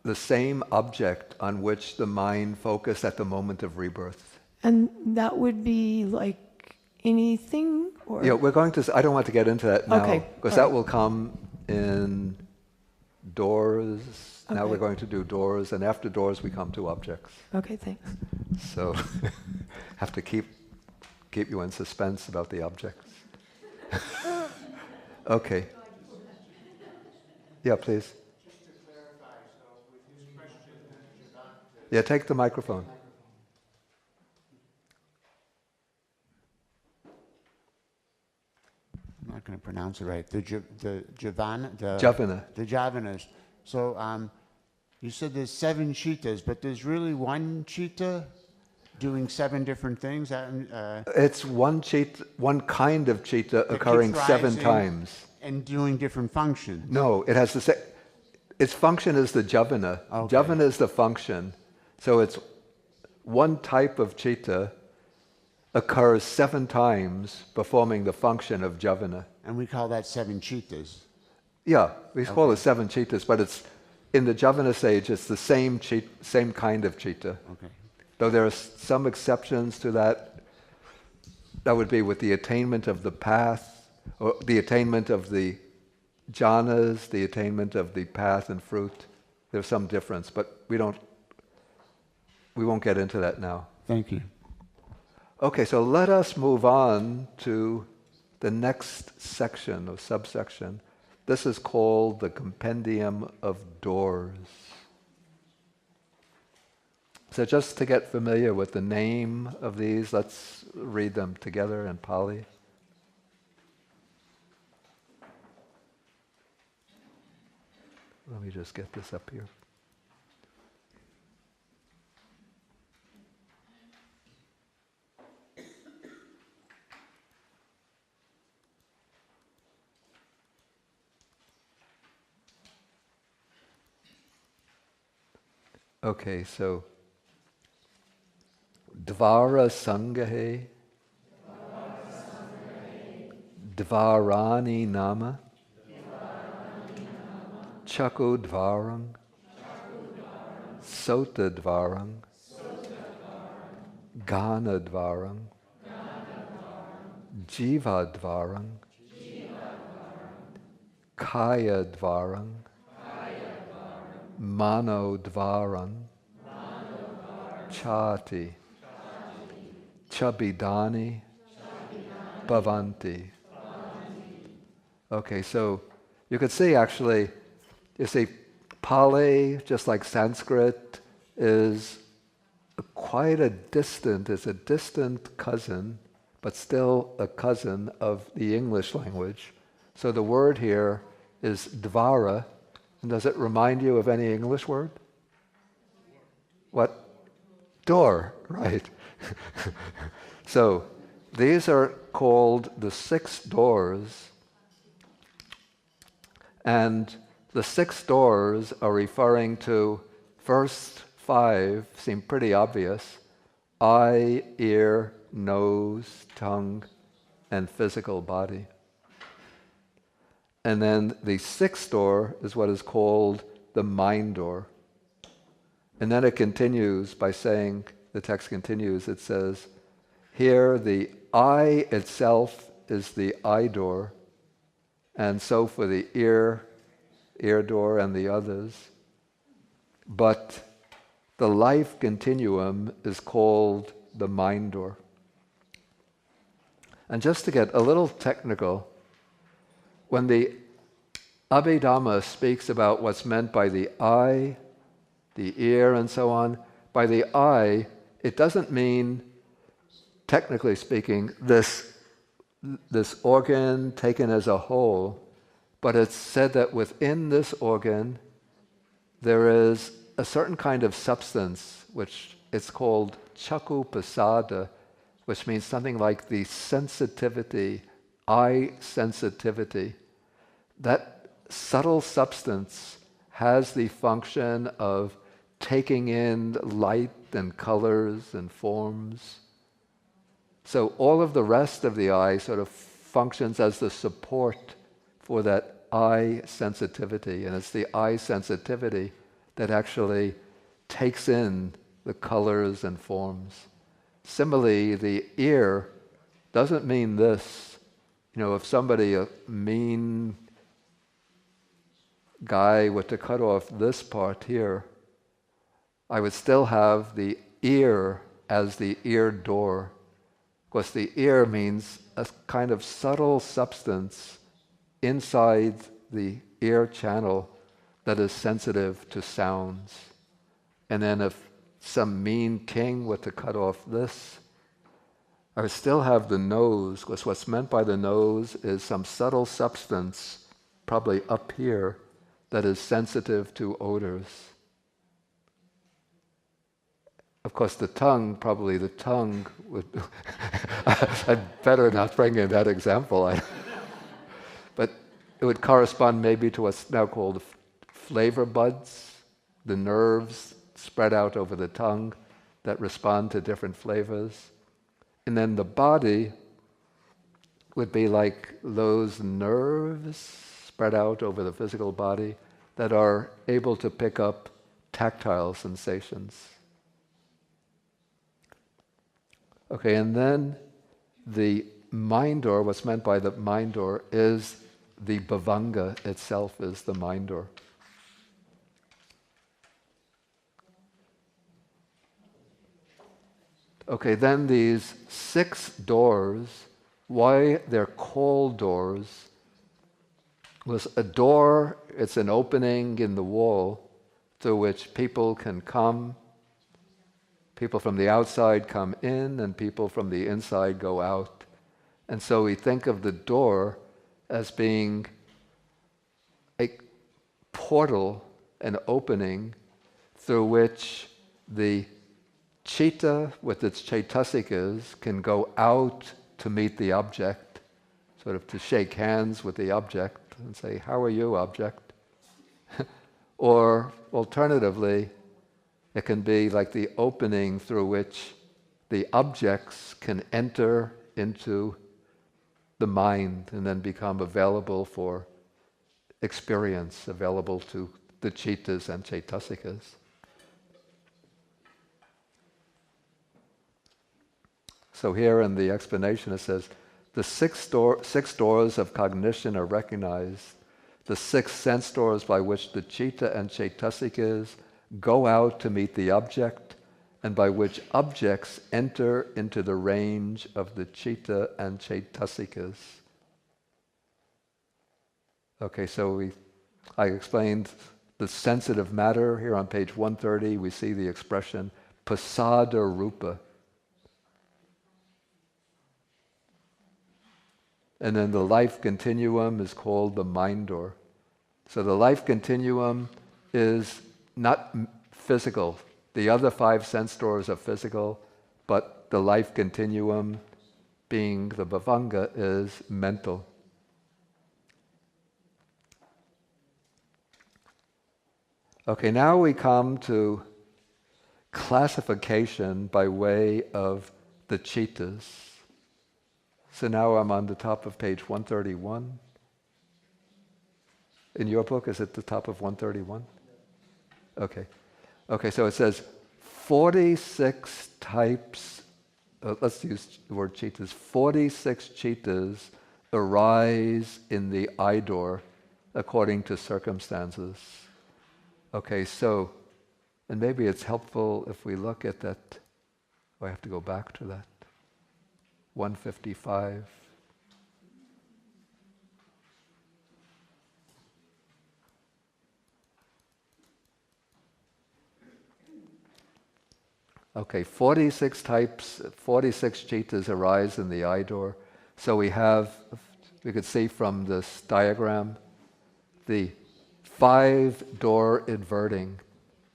the same object on which the mind focused at the moment of rebirth. And that would be like anything? Or? Yeah, we're going to, I don't want to get into that now, Okay, because that will come in doors. Okay. Now we're going to do doors, and after doors we come to objects. Okay, thanks. So, have to keep you in suspense about the objects. Okay. Yeah, please. Just to clarify, so with his question, Javana, Yeah, take the microphone. I'm not going to pronounce it right. The Javana, Javana. the Javanas. So you said there's 7 cittas, but there's really one citta doing 7 different things. It's one kind of citta occurring 7 times. And doing different functions. No, it has the same. Its function is the javana. Okay. Javana is the function. So it's one type of citta occurs 7 times performing the function of javana. And we call that 7 cittas. Yeah, we call it 7 cittas, but it's in the javana stage. It's the same kind of citta. Okay. Though there are some exceptions to that. That would be with the attainment of the path, or the attainment of the jhanas, the attainment of the path and fruit. There's some difference, but we won't get into that now. Thank you. Okay, so let us move on to the next section or subsection. This is called the Compendium of Doors. So just to get familiar with the name of these, let's read them together in Pali. Let me just get this up here. Okay, so Dvara Sangahe, Dvarani Nama, Chaku Dvarang, Sota Dvarang, Gana Dvarang, Jiva Dvarang, Kaya Dvarang, Mano Dvaran, Chati, Chabidani, Bhavanti. Okay, so you could see actually, you see Pali, just like Sanskrit, is quite a distant cousin, but still a cousin of the English language. So the word here is Dvara. And does it remind you of any English word? What? Door, right. So these are called the 6 doors. And the 6 doors are referring to, first 5 seem pretty obvious: eye, ear, nose, tongue, and physical body. And then the 6th door is what is called the mind door. And then it continues by saying, the text continues, it says, here the eye itself is the eye door, and so for the ear door and the others. But the life continuum is called the mind door. And just to get a little technical, when the Abhidhamma speaks about what's meant by the eye, the ear, and so on, by the eye, it doesn't mean, technically speaking, this organ taken as a whole, but it's said that within this organ there is a certain kind of substance, which it's called chaku pasada, which means something like the sensitivity, eye sensitivity. That subtle substance has the function of taking in light and colors and forms. So all of the rest of the eye sort of functions as the support for that eye sensitivity. And it's the eye sensitivity that actually takes in the colors and forms. Similarly, the ear doesn't mean this. You know, if somebody, a mean guy, were to cut off this part here, I would still have the ear as the ear door. Of course, the ear means a kind of subtle substance inside the ear channel that is sensitive to sounds. And then if some mean king were to cut off this, I would still have the nose, because what's meant by the nose is some subtle substance, probably up here, that is sensitive to odors. Of course, the tongue would... I'd better not bring in that example. But it would correspond maybe to what's now called flavor buds, the nerves spread out over the tongue that respond to different flavors. And then the body would be like those nerves spread out over the physical body that are able to pick up tactile sensations. Okay, and then the mind door, what's meant by the mind door, is the bhavanga itself, is the mind door. Okay, then these 6 doors, why they're called doors, was a door, it's an opening in the wall through which people can come. People from the outside come in and people from the inside go out. And so we think of the door as being a portal, an opening through which the citta with its chaitasikas can go out to meet the object, sort of to shake hands with the object and say, "How are you, object?" Or alternatively, it can be like the opening through which the objects can enter into the mind and then become available for experience, available to the cittas and chaitasikas. So here in the explanation it says, the 6 doors of cognition are recognized, the 6 sense doors by which the citta and chaitasikas go out to meet the object, and by which objects enter into the range of the citta and chaitasikas. Okay, so I explained the sensitive matter. Here on page 130 we see the expression pasada rupa. And then the life continuum is called the mind door. So the life continuum is not physical. The other 5 sense doors are physical, but the life continuum, being the bhavanga, is mental. Okay, now we come to classification by way of the cittas. So now I'm on the top of page 131. In your book, is it the top of 131? Okay. Okay, so it says 46 types, let's use the word cittas, 46 cittas arise in the eye door according to circumstances. Okay, so, and maybe it's helpful if we look at that, I have to go back to that. 155. Okay, 46 types, 46 cittas arise in the eye door. So we could see from this diagram, the 5 door inverting.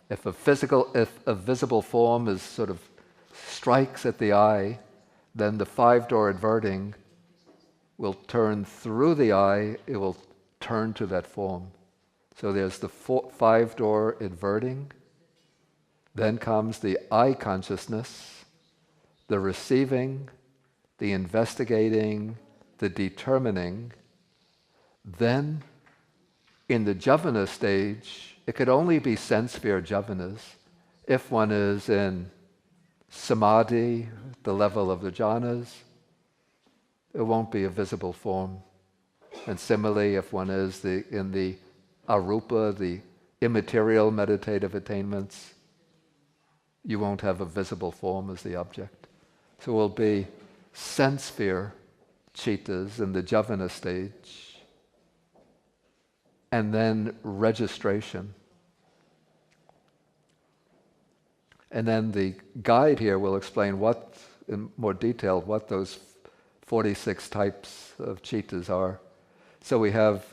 If a visible form is sort of strikes at the eye, then the 5 door inverting will turn through the eye, it will turn to that form. So there's the 5 door inverting. Then comes the I consciousness, the receiving, the investigating, the determining. Then, in the Javana stage, it could only be sense sphere Javanas. If one is in samadhi, the level of the jhanas, it won't be a visible form. And similarly, if one is in the arupa, the immaterial meditative attainments, you won't have a visible form as the object. So it will be sense sphere cittas in the Javana stage, and then registration. And then the guide here will explain in more detail what those 46 types of cittas are. So we have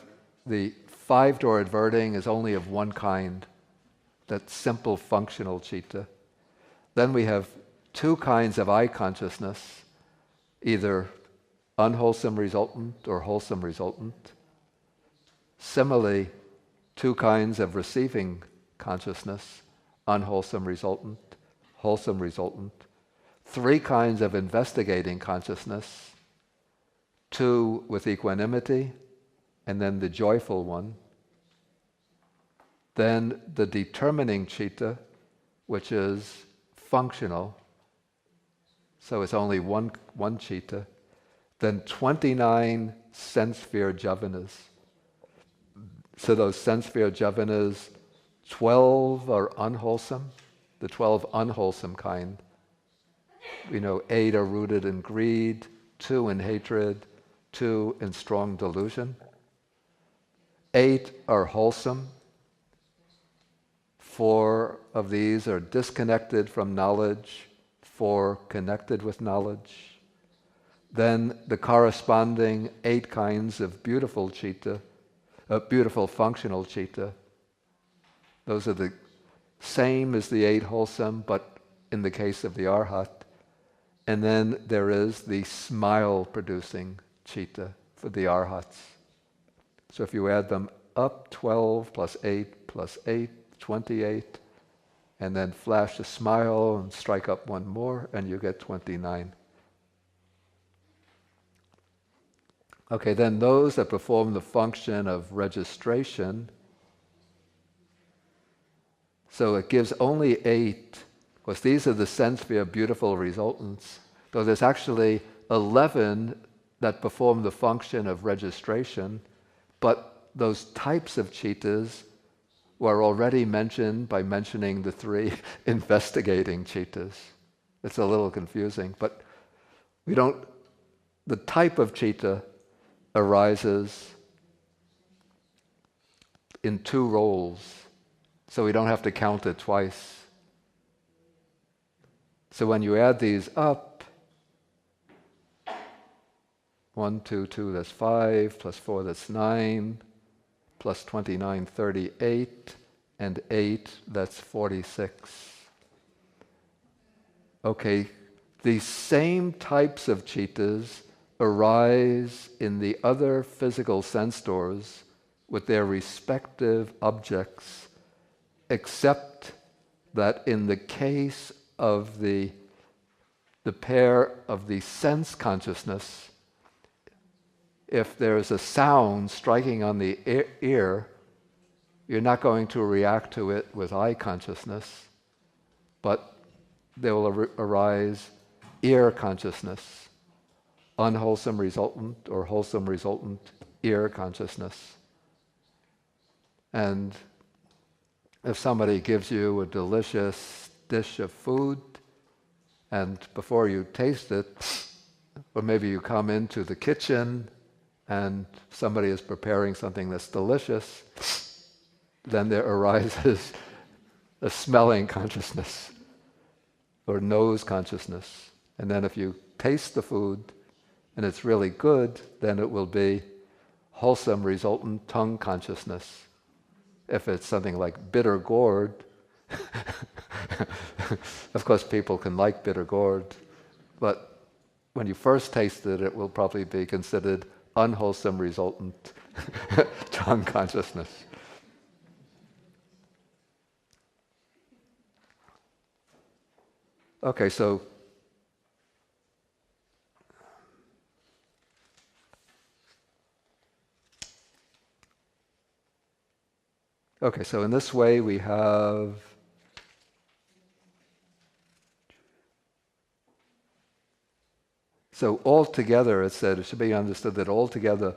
the 5 door adverting is only of one kind, that simple functional citta. Then we have 2 kinds of I consciousness, either unwholesome resultant or wholesome resultant. Similarly, 2 kinds of receiving consciousness, unwholesome resultant, wholesome resultant. 3 kinds of investigating consciousness, 2 with equanimity, and then the joyful one. Then the determining citta, which is functional, so it's only one citta. then 29 sense sphere javanas. So those sense sphere javanas, 12 are unwholesome, the 12 unwholesome kind. We know 8 are rooted in greed, 2 in hatred, 2 in strong delusion. 8 are wholesome. 4 of these are disconnected from knowledge, 4 connected with knowledge. Then the corresponding 8 kinds of beautiful citta, beautiful functional citta. Those are the same as the 8 wholesome, but in the case of the arhat. And then there is the smile-producing citta for the arhats. So if you add them up, 12 plus 8 plus 8, 28, and then flash a smile and strike up one more, and you get 29. Okay, then those that perform the function of registration, so it gives only 8, because these are the sense sphere beautiful resultants, though there's actually 11 that perform the function of registration, but those types of cittas were already mentioned by mentioning the 3 investigating cittas. It's a little confusing, but the type of citta arises in 2 roles, so we don't have to count it twice. So when you add these up, 1, 2, 2, that's 5, plus 4, that's 9, plus 29, 38, and 8, that's 46. Okay, these same types of cittas arise in the other physical sense doors with their respective objects, except that in the case of the pair of the sense consciousness, if there's a sound striking on the ear, you're not going to react to it with eye consciousness, but there will arise ear consciousness, unwholesome resultant or wholesome resultant ear consciousness. And if somebody gives you a delicious dish of food, and before you taste it, or maybe you come into the kitchen and somebody is preparing something that's delicious, then there arises a smelling consciousness or nose consciousness. And then if you taste the food and it's really good, then it will be wholesome resultant tongue consciousness. If it's something like bitter gourd, of course people can like bitter gourd, but when you first taste it, it will probably be considered unwholesome resultant tongue consciousness. Okay, so in this way we have altogether, it said, it should be understood that altogether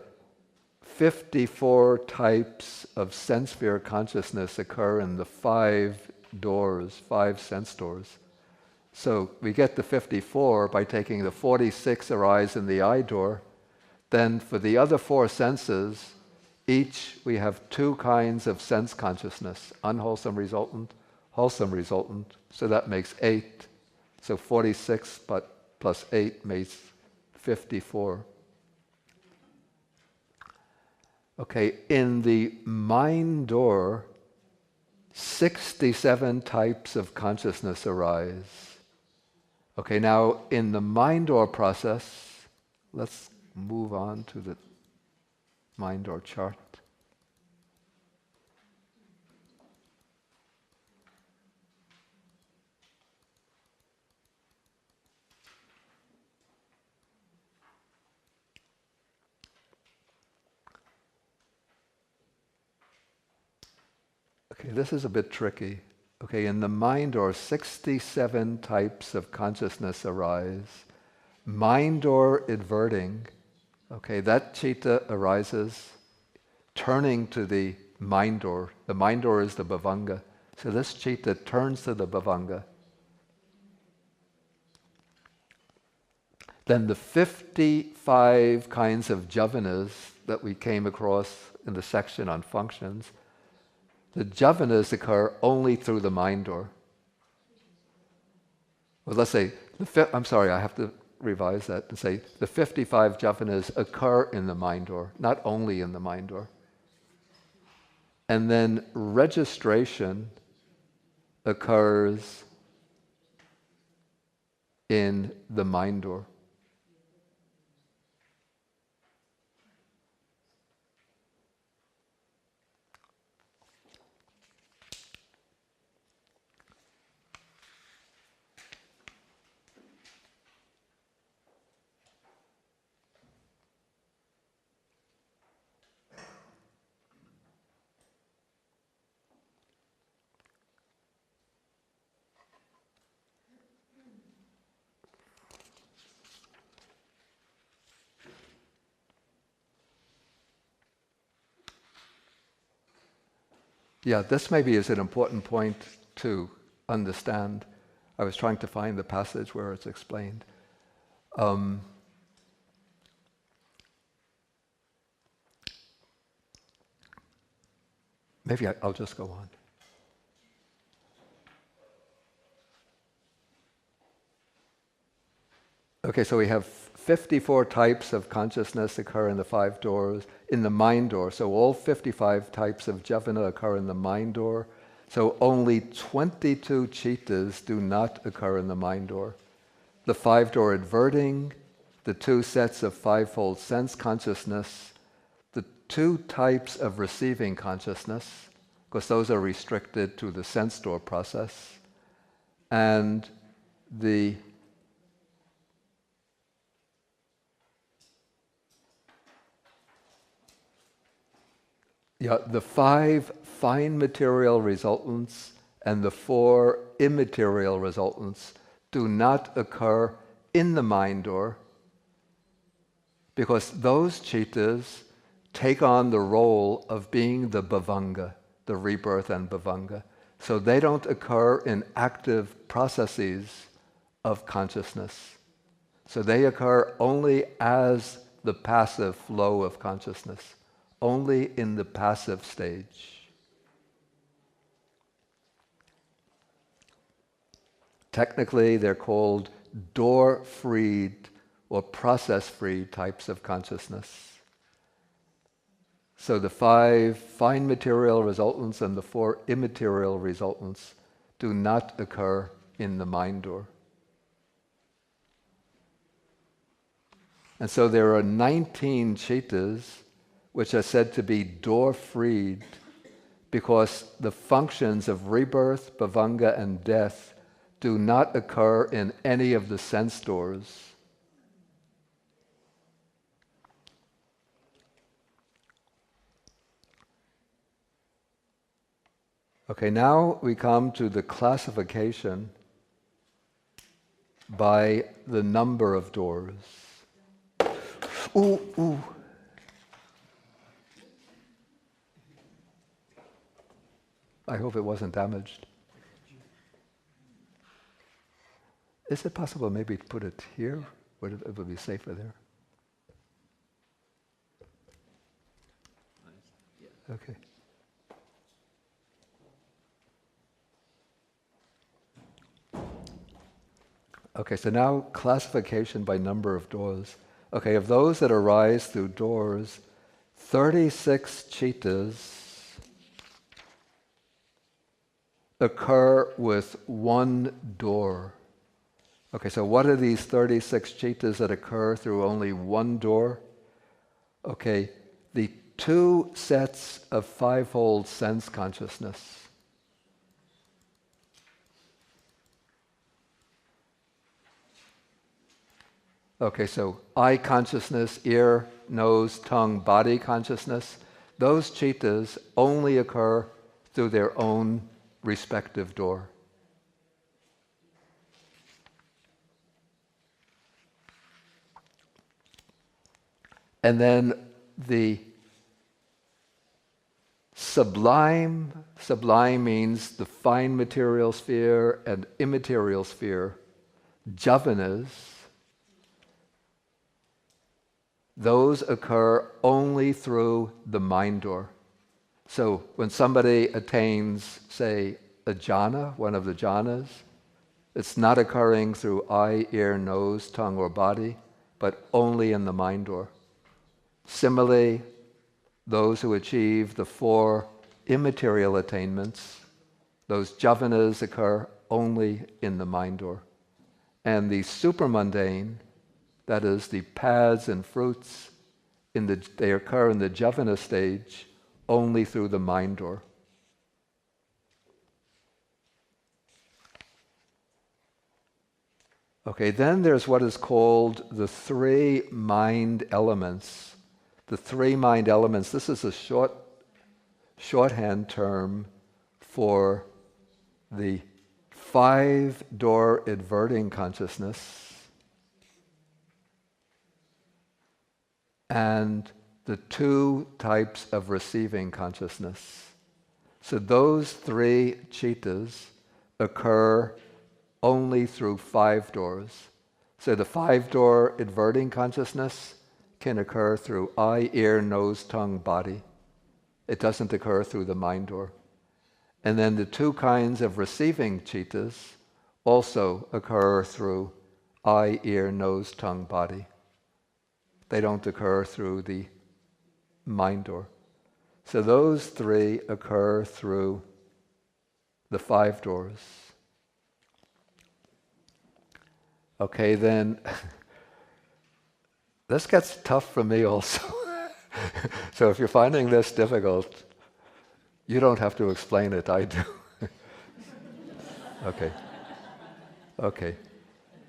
54 types of sense sphere consciousness occur in the 5 sense doors. So we get the 54 by taking the 46 arise in the eye door. Then for the other 4 senses, each we have 2 kinds of sense consciousness, unwholesome resultant, wholesome resultant, so that makes 8. So 46 plus 8 makes 54. Okay, in the mind door, 67 types of consciousness arise. Okay, now in the mind door process, let's move on to the mind door chart. Okay, this is a bit tricky. Okay, in the mind door, 67 types of consciousness arise. mind door adverting, okay, that citta arises turning to the mind door. The mind door is the bhavanga. So this citta turns to the bhavanga. Then the 55 kinds of javanas that we came across in the section on functions, the javanas occur only through the mind door. Well, let's say, I'm sorry, I have to revise that and say the 55 javanas occur in the mind door, not only in the mind door. And then registration occurs in the mind door. Yeah, this maybe is an important point to understand. I was trying to find the passage where it's explained. Maybe I'll just go on. Okay, so we have 54 types of consciousness occur in the 5 doors, in the mind door. So all 55 types of javana occur in the mind door. So only 22 cittas do not occur in the mind door. The 5 door adverting, the 2 sets of 5-fold sense consciousness, the 2 types of receiving consciousness, because those are restricted to the sense door process, and the the 5 fine material resultants and the 4 immaterial resultants do not occur in the mind door, because those cittas take on the role of being the bhavanga, the rebirth and bhavanga. So they don't occur in active processes of consciousness. So they occur only as the passive flow of consciousness, only in the passive stage. Technically, they're called door-freed or process-freed types of consciousness. So the 5 fine material resultants and the 4 immaterial resultants do not occur in the mind door. And so there are 19 cittas which are said to be door-freed because the functions of rebirth, bhavanga, and death do not occur in any of the sense doors. Okay, now we come to the classification by the number of doors. Ooh. I hope it wasn't damaged. Is it possible maybe to put it here? Would it would be safer there? Okay. Okay, so now classification by number of doors. Okay, of those that arise through doors, 36 cittas occur with one door. Okay, so what are these 36 cittas that occur through only one door? Okay, the 2 sets of 5-fold sense consciousness. Okay, so eye consciousness, ear, nose, tongue, body consciousness, those cittas only occur through their own respective door. And then the sublime means the fine material sphere and immaterial sphere, javanas, those occur only through the mind door. So when somebody attains, say, a jhana, one of the jhanas, it's not occurring through eye, ear, nose, tongue, or body, but only in the mind door. Similarly, those who achieve the 4 immaterial attainments, those javanas occur only in the mind door. And the supermundane, that is the paths and fruits, they occur in the javana stage only through the mind door. Okay, then there's what is called the 3 mind elements. The 3 mind elements, this is a shorthand term for the 5-door adverting consciousness and the 2 types of receiving consciousness. So those 3 chittas occur only through 5 doors. So the 5-door adverting consciousness can occur through eye, ear, nose, tongue, body. It doesn't occur through the mind door. And then the 2 kinds of receiving chittas also occur through eye, ear, nose, tongue, body. They don't occur through the mind door. So those 3 occur through the 5 doors. Okay, then this gets tough for me also. So if you're finding this difficult, you don't have to explain it, I do. Okay.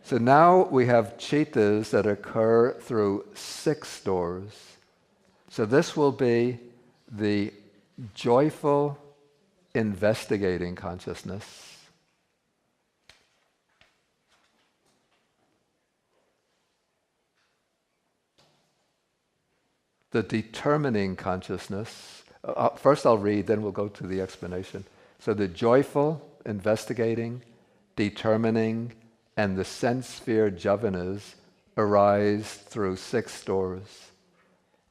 So now we have chittas that occur through 6 doors. So this will be the joyful investigating consciousness, the determining consciousness. First I'll read, then we'll go to the explanation. So the joyful, investigating, determining, and the sense sphere javanas arise through 6 doors.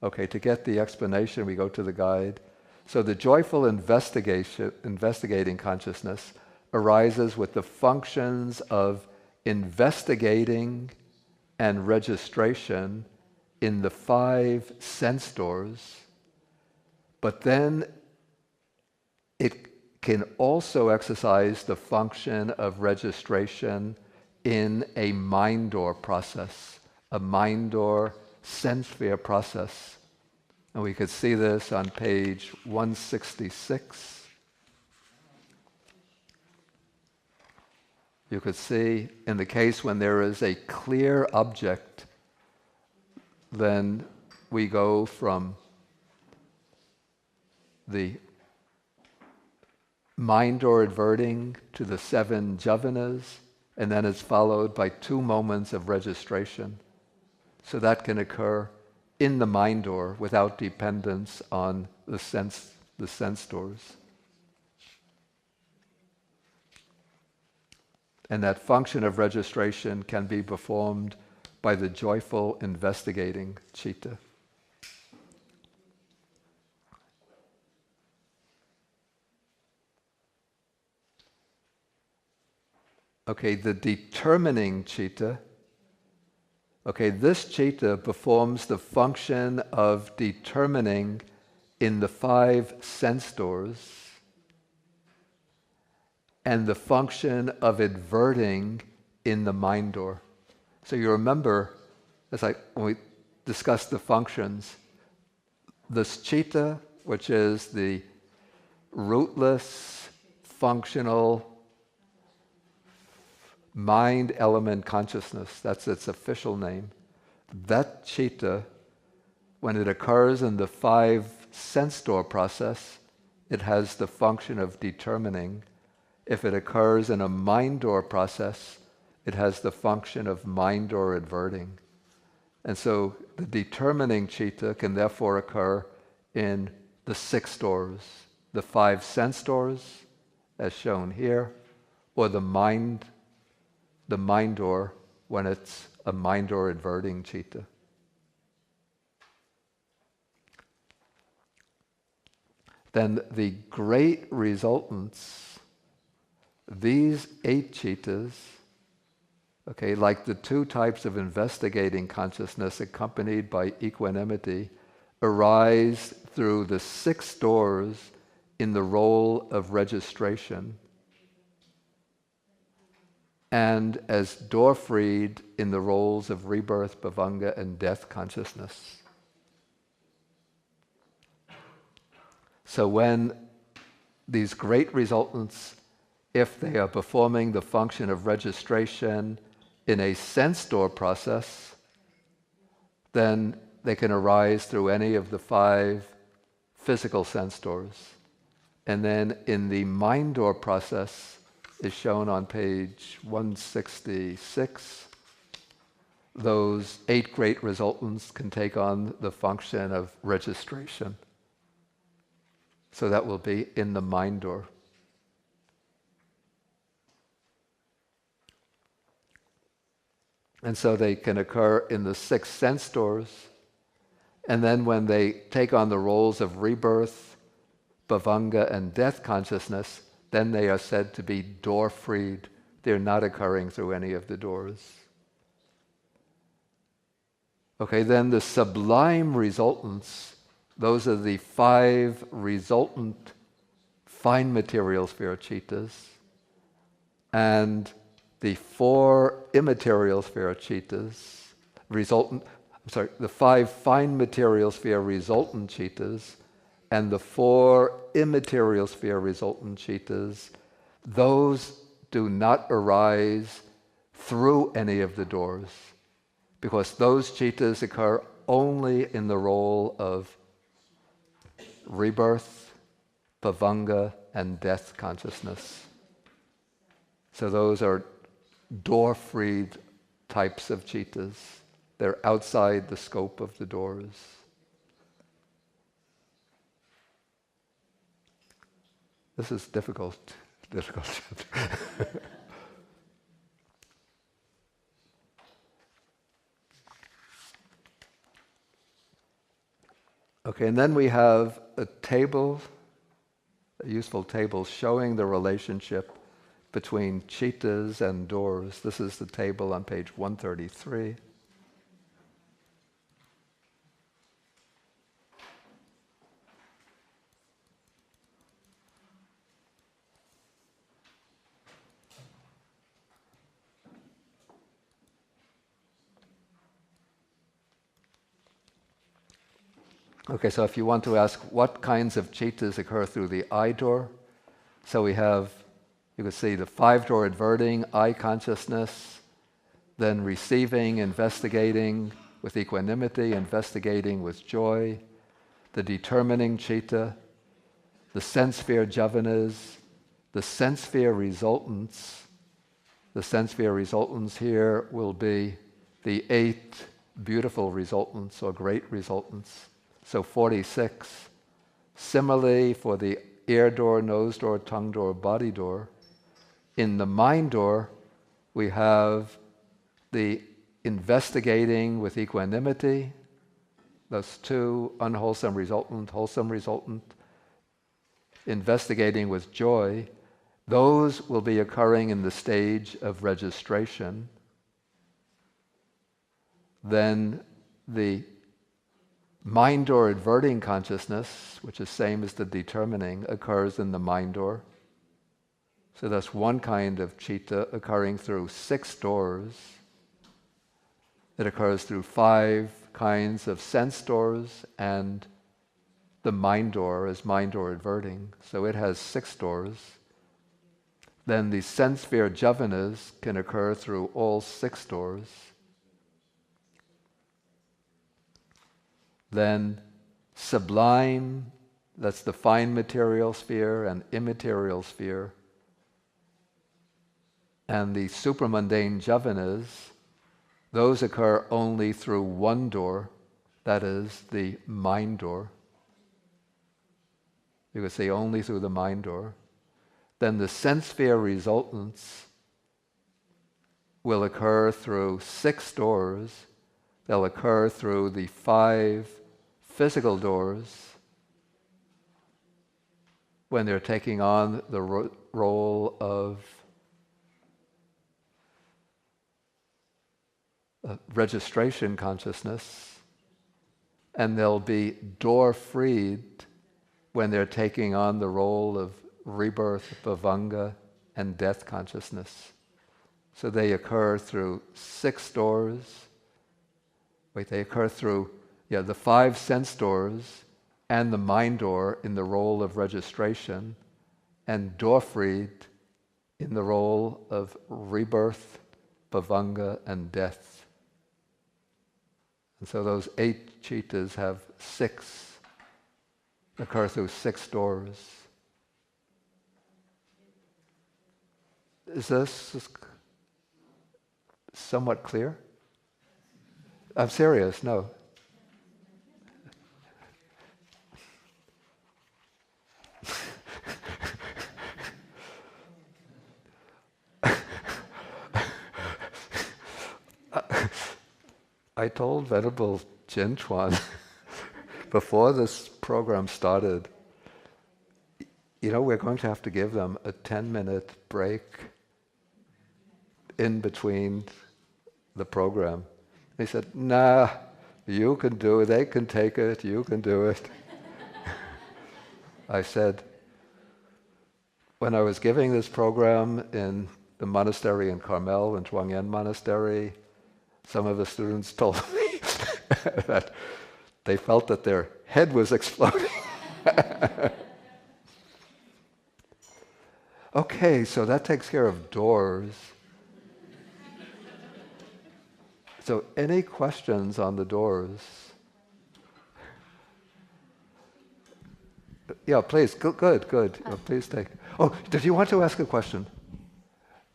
Okay, to get the explanation, we go to the guide. So the joyful investigating consciousness arises with the functions of investigating and registration in the 5 sense doors, but then it can also exercise the function of registration in a mind door process, a mind door sense sphere process. And we could see this on page 166. You could see in the case when there is a clear object, then we go from the mind door adverting to the 7 javanas, and then it's followed by 2 moments of registration. So that can occur in the mind door without dependence on the sense doors. And that function of registration can be performed by the joyful investigating citta. Okay, the determining citta. Okay, this citta performs the function of determining in the 5 sense doors and the function of adverting in the mind door. So you remember, when we discussed the functions, this citta, which is the rootless, functional, mind element consciousness, that's its official name. That citta, when it occurs in the 5 sense door process, it has the function of determining. If it occurs in a mind door process, it has the function of mind door adverting. And so the determining citta can therefore occur in the 6 doors, the 5 sense doors, as shown here, or the mind door when it's a mind door adverting citta. Then the great resultants, these 8 cittas, okay, like the 2 types of investigating consciousness accompanied by equanimity, arise through the 6 doors in the role of registration, and as door-freed in the roles of rebirth, bhavanga, and death consciousness. So when these great resultants, if they are performing the function of registration in a sense door process, then they can arise through any of the 5 physical sense doors. And then in the mind door process, is shown on page 166, those 8 great resultants can take on the function of registration. So that will be in the mind door. And so they can occur in the 6 sense doors. And then when they take on the roles of rebirth, bhavanga, and death consciousness, then they are said to be door-freed. They're not occurring through any of the doors. Okay, then the sublime resultants, those are the 5 resultant fine material sphere cittas, and the 4 immaterial sphere cittas, the 5 fine material sphere resultant cittas, and the 4 immaterial sphere resultant cittas, those do not arise through any of the doors, because those cittas occur only in the role of rebirth, bhavanga, and death consciousness. So those are door-freed types of cittas. They're outside the scope of the doors. This is difficult. Okay, and then we have a table, a useful table showing the relationship between cittas and doors. This is the table on page 133. Okay, so if you want to ask what kinds of cittas occur through the eye door, so we have, you can see the 5-door adverting, eye consciousness, then receiving, investigating with equanimity, investigating with joy, the determining citta, the sense sphere javanas, the sense sphere resultants. The sense sphere resultants here will be the 8 beautiful resultants or great resultants. So 46. Similarly, for the ear door, nose door, tongue door, body door, in the mind door, we have the investigating with equanimity, those 2, unwholesome resultant, wholesome resultant, investigating with joy. Those will be occurring in the stage of registration. Then the mind door adverting consciousness, which is same as the determining, occurs in the mind door. So that's one kind of citta occurring through 6 doors. It occurs through 5 kinds of sense doors and the mind door is mind door adverting. So it has 6 doors. Then the sense sphere javanas can occur through all 6 doors. Then sublime, that's the fine material sphere and immaterial sphere. And the supramundane javanas, those occur only through one door, that is, the mind door. You could say only through the mind door. Then the sense sphere resultants will occur through 6 doors. They'll occur through the 5 physical doors when they're taking on the role of registration consciousness, and they'll be door-freed when they're taking on the role of rebirth, bhavanga, and death consciousness. So they occur through 6 doors. They occur through the 5 sense doors and the mind door in the role of registration, and door-freed in the role of rebirth, bhavanga, and death. And so those 8 citas occur through 6 doors. Is this somewhat clear? I'm serious, no. I told Venerable Jinchuan before this program started, we're going to have to give them a 10-minute break in between the program. He said, nah, you can do it, they can take it, you can do it. I said, when I was giving this program in the monastery in Carmel, in Zhuangyan Monastery, some of the students told me that they felt that their head was exploding. Okay, so that takes care of doors. So any questions on the doors? Yeah, please, good. Please take. Oh, did you want to ask a question?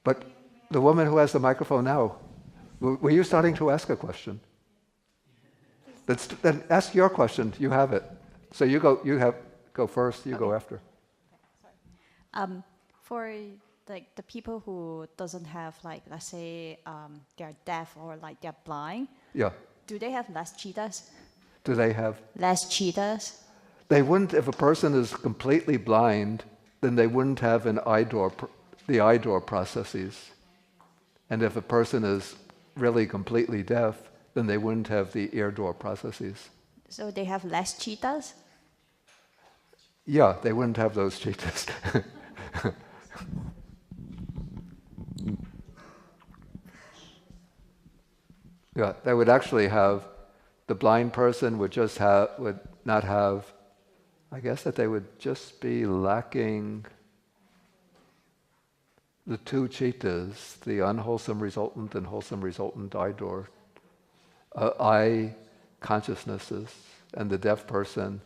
But the woman who has the microphone now, were you starting to ask a question? Then ask your question. You have it. So you go first. You go after. For the people who doesn't have let's say they're deaf or they're blind. Yeah. Do they have less citas? Do they have less citas? They wouldn't. If a person is completely blind, then they wouldn't have the eye door processes. And if a person is really completely deaf, then they wouldn't have the ear door processes. So they have less citas? Yeah, they wouldn't have those citas. Yeah, they would actually have, the blind person would not have, I guess that they would just be lacking the 2 citas, the unwholesome resultant and wholesome resultant eye door, eye consciousnesses, and the deaf person,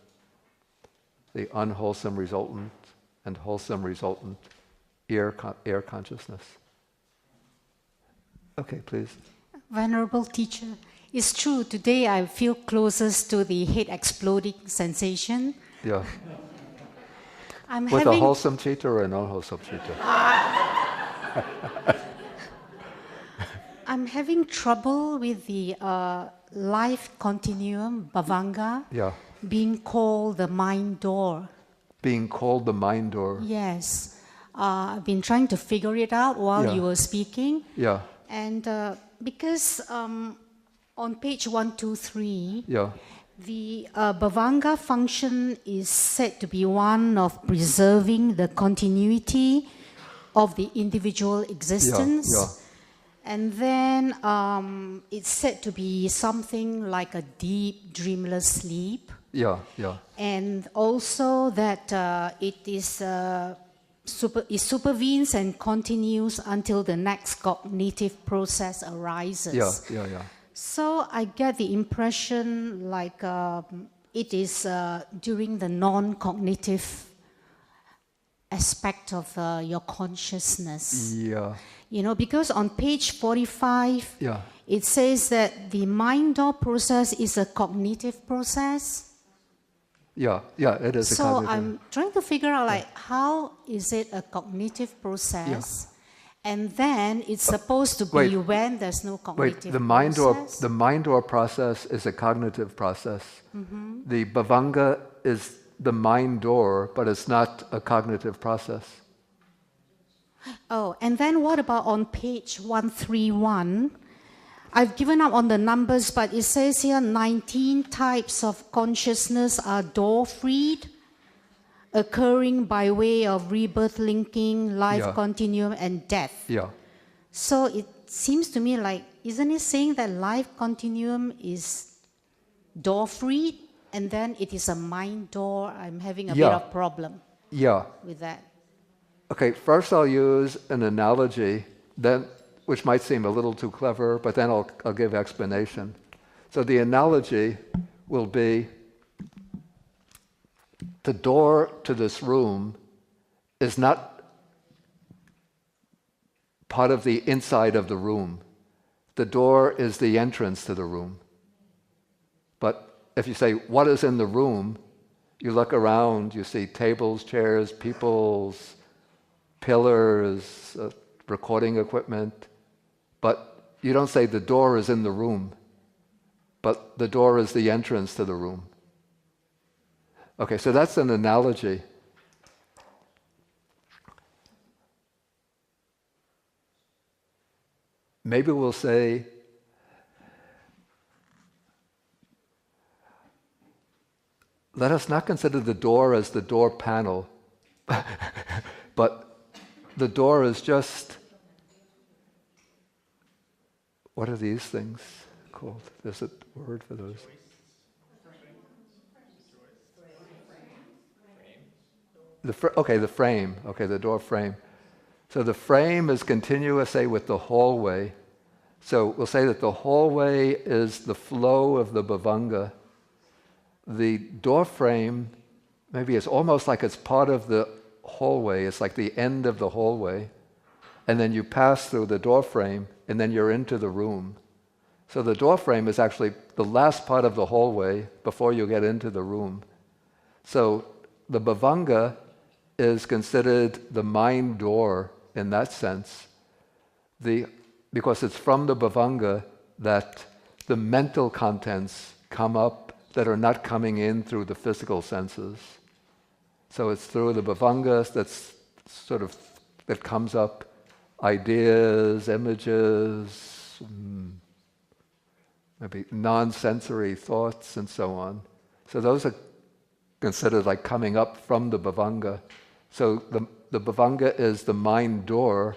the unwholesome resultant and wholesome resultant ear consciousness. Okay, please. Venerable teacher, it's true, today I feel closest to the head exploding sensation. Yeah. With a wholesome citta or an unwholesome citta? I'm having trouble with the life continuum, bhavanga, being called the mind door. Being called the mind door? Yes. I've been trying to figure it out while you were speaking. Yeah. And because on page 123, the bhavanga function is said to be one of preserving the continuity of the individual existence. And then it's said to be something like a deep, dreamless sleep. And also that it is it supervenes and continues until the next cognitive process arises. So I get the impression like it is during the non-cognitive aspect of your consciousness. Because on page 45, it says that the mind door process is a cognitive process. Yeah, it is a cognitive. So I'm trying to figure out, like, how is it a cognitive process? Yeah. And then it's supposed to be when there's no cognitive process? The mind door process is a cognitive process. Mm-hmm. The bhavanga is the mind door, but it's not a cognitive process. Oh, and then what about on page 131? I've given up on the numbers, but it says here 19 types of consciousness are door-freed, occurring by way of rebirth, linking, life continuum, and death. Yeah. So it seems to me like, isn't it saying that life continuum is door-freed, and then it is a mind door? I'm having a bit of problem with that. Okay, first I'll use an analogy, then, which might seem a little too clever, but then I'll give explanation. So the analogy will be, the door to this room is not part of the inside of the room. The door is the entrance to the room. But if you say, what is in the room? You look around, you see tables, chairs, peoples, pillars, recording equipment. But you don't say the door is in the room, but the door is the entrance to the room. Okay, so that's an analogy. Maybe we'll say, let us not consider the door as the door panel, but the door is just, what are these things called? There's a word for those. The frame. Okay, the door frame. So the frame is continuous, say, with the hallway. So we'll say that the hallway is the flow of the bhavanga. The door frame, maybe it's almost like it's part of the hallway. It's like the end of the hallway. And then you pass through the door frame, and then you're into the room. So the door frame is actually the last part of the hallway before you get into the room. So the bhavanga is considered the mind door in that sense, because it's from the bhavanga that the mental contents come up that are not coming in through the physical senses. So it's through the bhavanga that comes up ideas, images, maybe non-sensory thoughts, and so on. So those are considered like coming up from the bhavanga. So the bhavanga is the mind door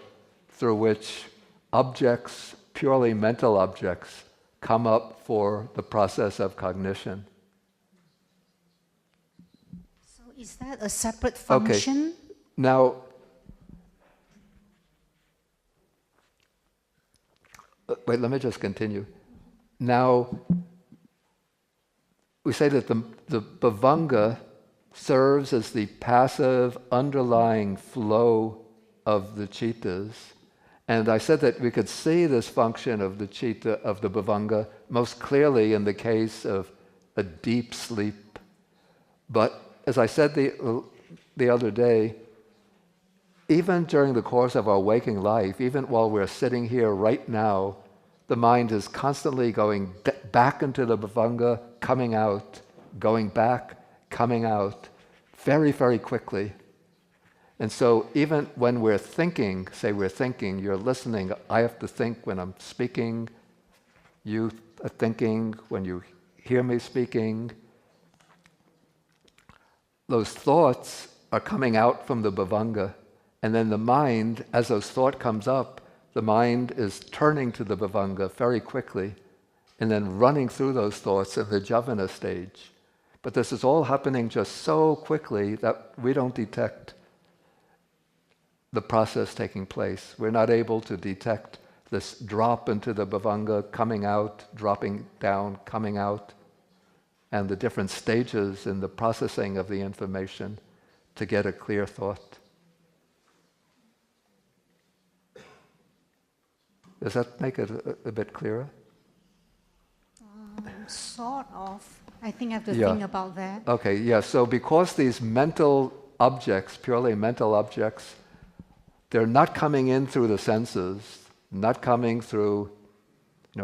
through which objects, purely mental objects, come up for the process of cognition. So is that a separate function? Okay. Now, wait, let me just continue. Now, we say that the bhavanga serves as the passive underlying flow of the chittas. And I said that we could see this function of the citta, of the bhavanga, most clearly in the case of a deep sleep. But as I said the other day, even during the course of our waking life, even while we're sitting here right now, the mind is constantly going back into the bhavanga, coming out, going back, coming out, very, very quickly. And so even when we're thinking, say we're thinking, you're listening, I have to think when I'm speaking, you are thinking when you hear me speaking. Those thoughts are coming out from the bhavanga, and then the mind, as those thought comes up, the mind is turning to the bhavanga very quickly, and then running through those thoughts in the Javana stage. But this is all happening just so quickly that we don't detect the process taking place. We're not able to detect this drop into the bhavanga, coming out, dropping down, coming out, and the different stages in the processing of the information to get a clear thought. Does that make it a bit clearer? Sort of. I think I have to think about that. Okay, yeah. So because these mental objects, purely mental objects, they're not coming in through the senses, not coming through,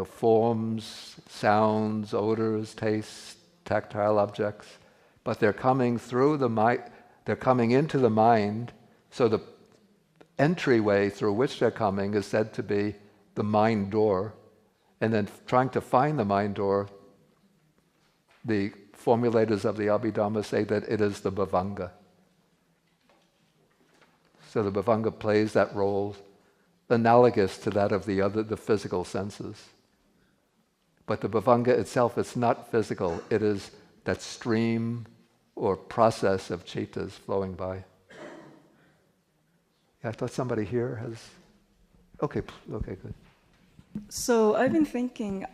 forms, sounds, odors, tastes, tactile objects, but they're coming through the mind. They're coming into the mind. So the entryway through which they're coming is said to be the mind door, and then trying to find the mind door, the formulators of the Abhidhamma say that it is the bhavanga. So the bhavanga plays that role analogous to that of the physical senses. But the bhavanga itself is not physical. It is that stream or process of chittas flowing by. Yeah, I thought somebody here has... Okay, good. So I've been thinking,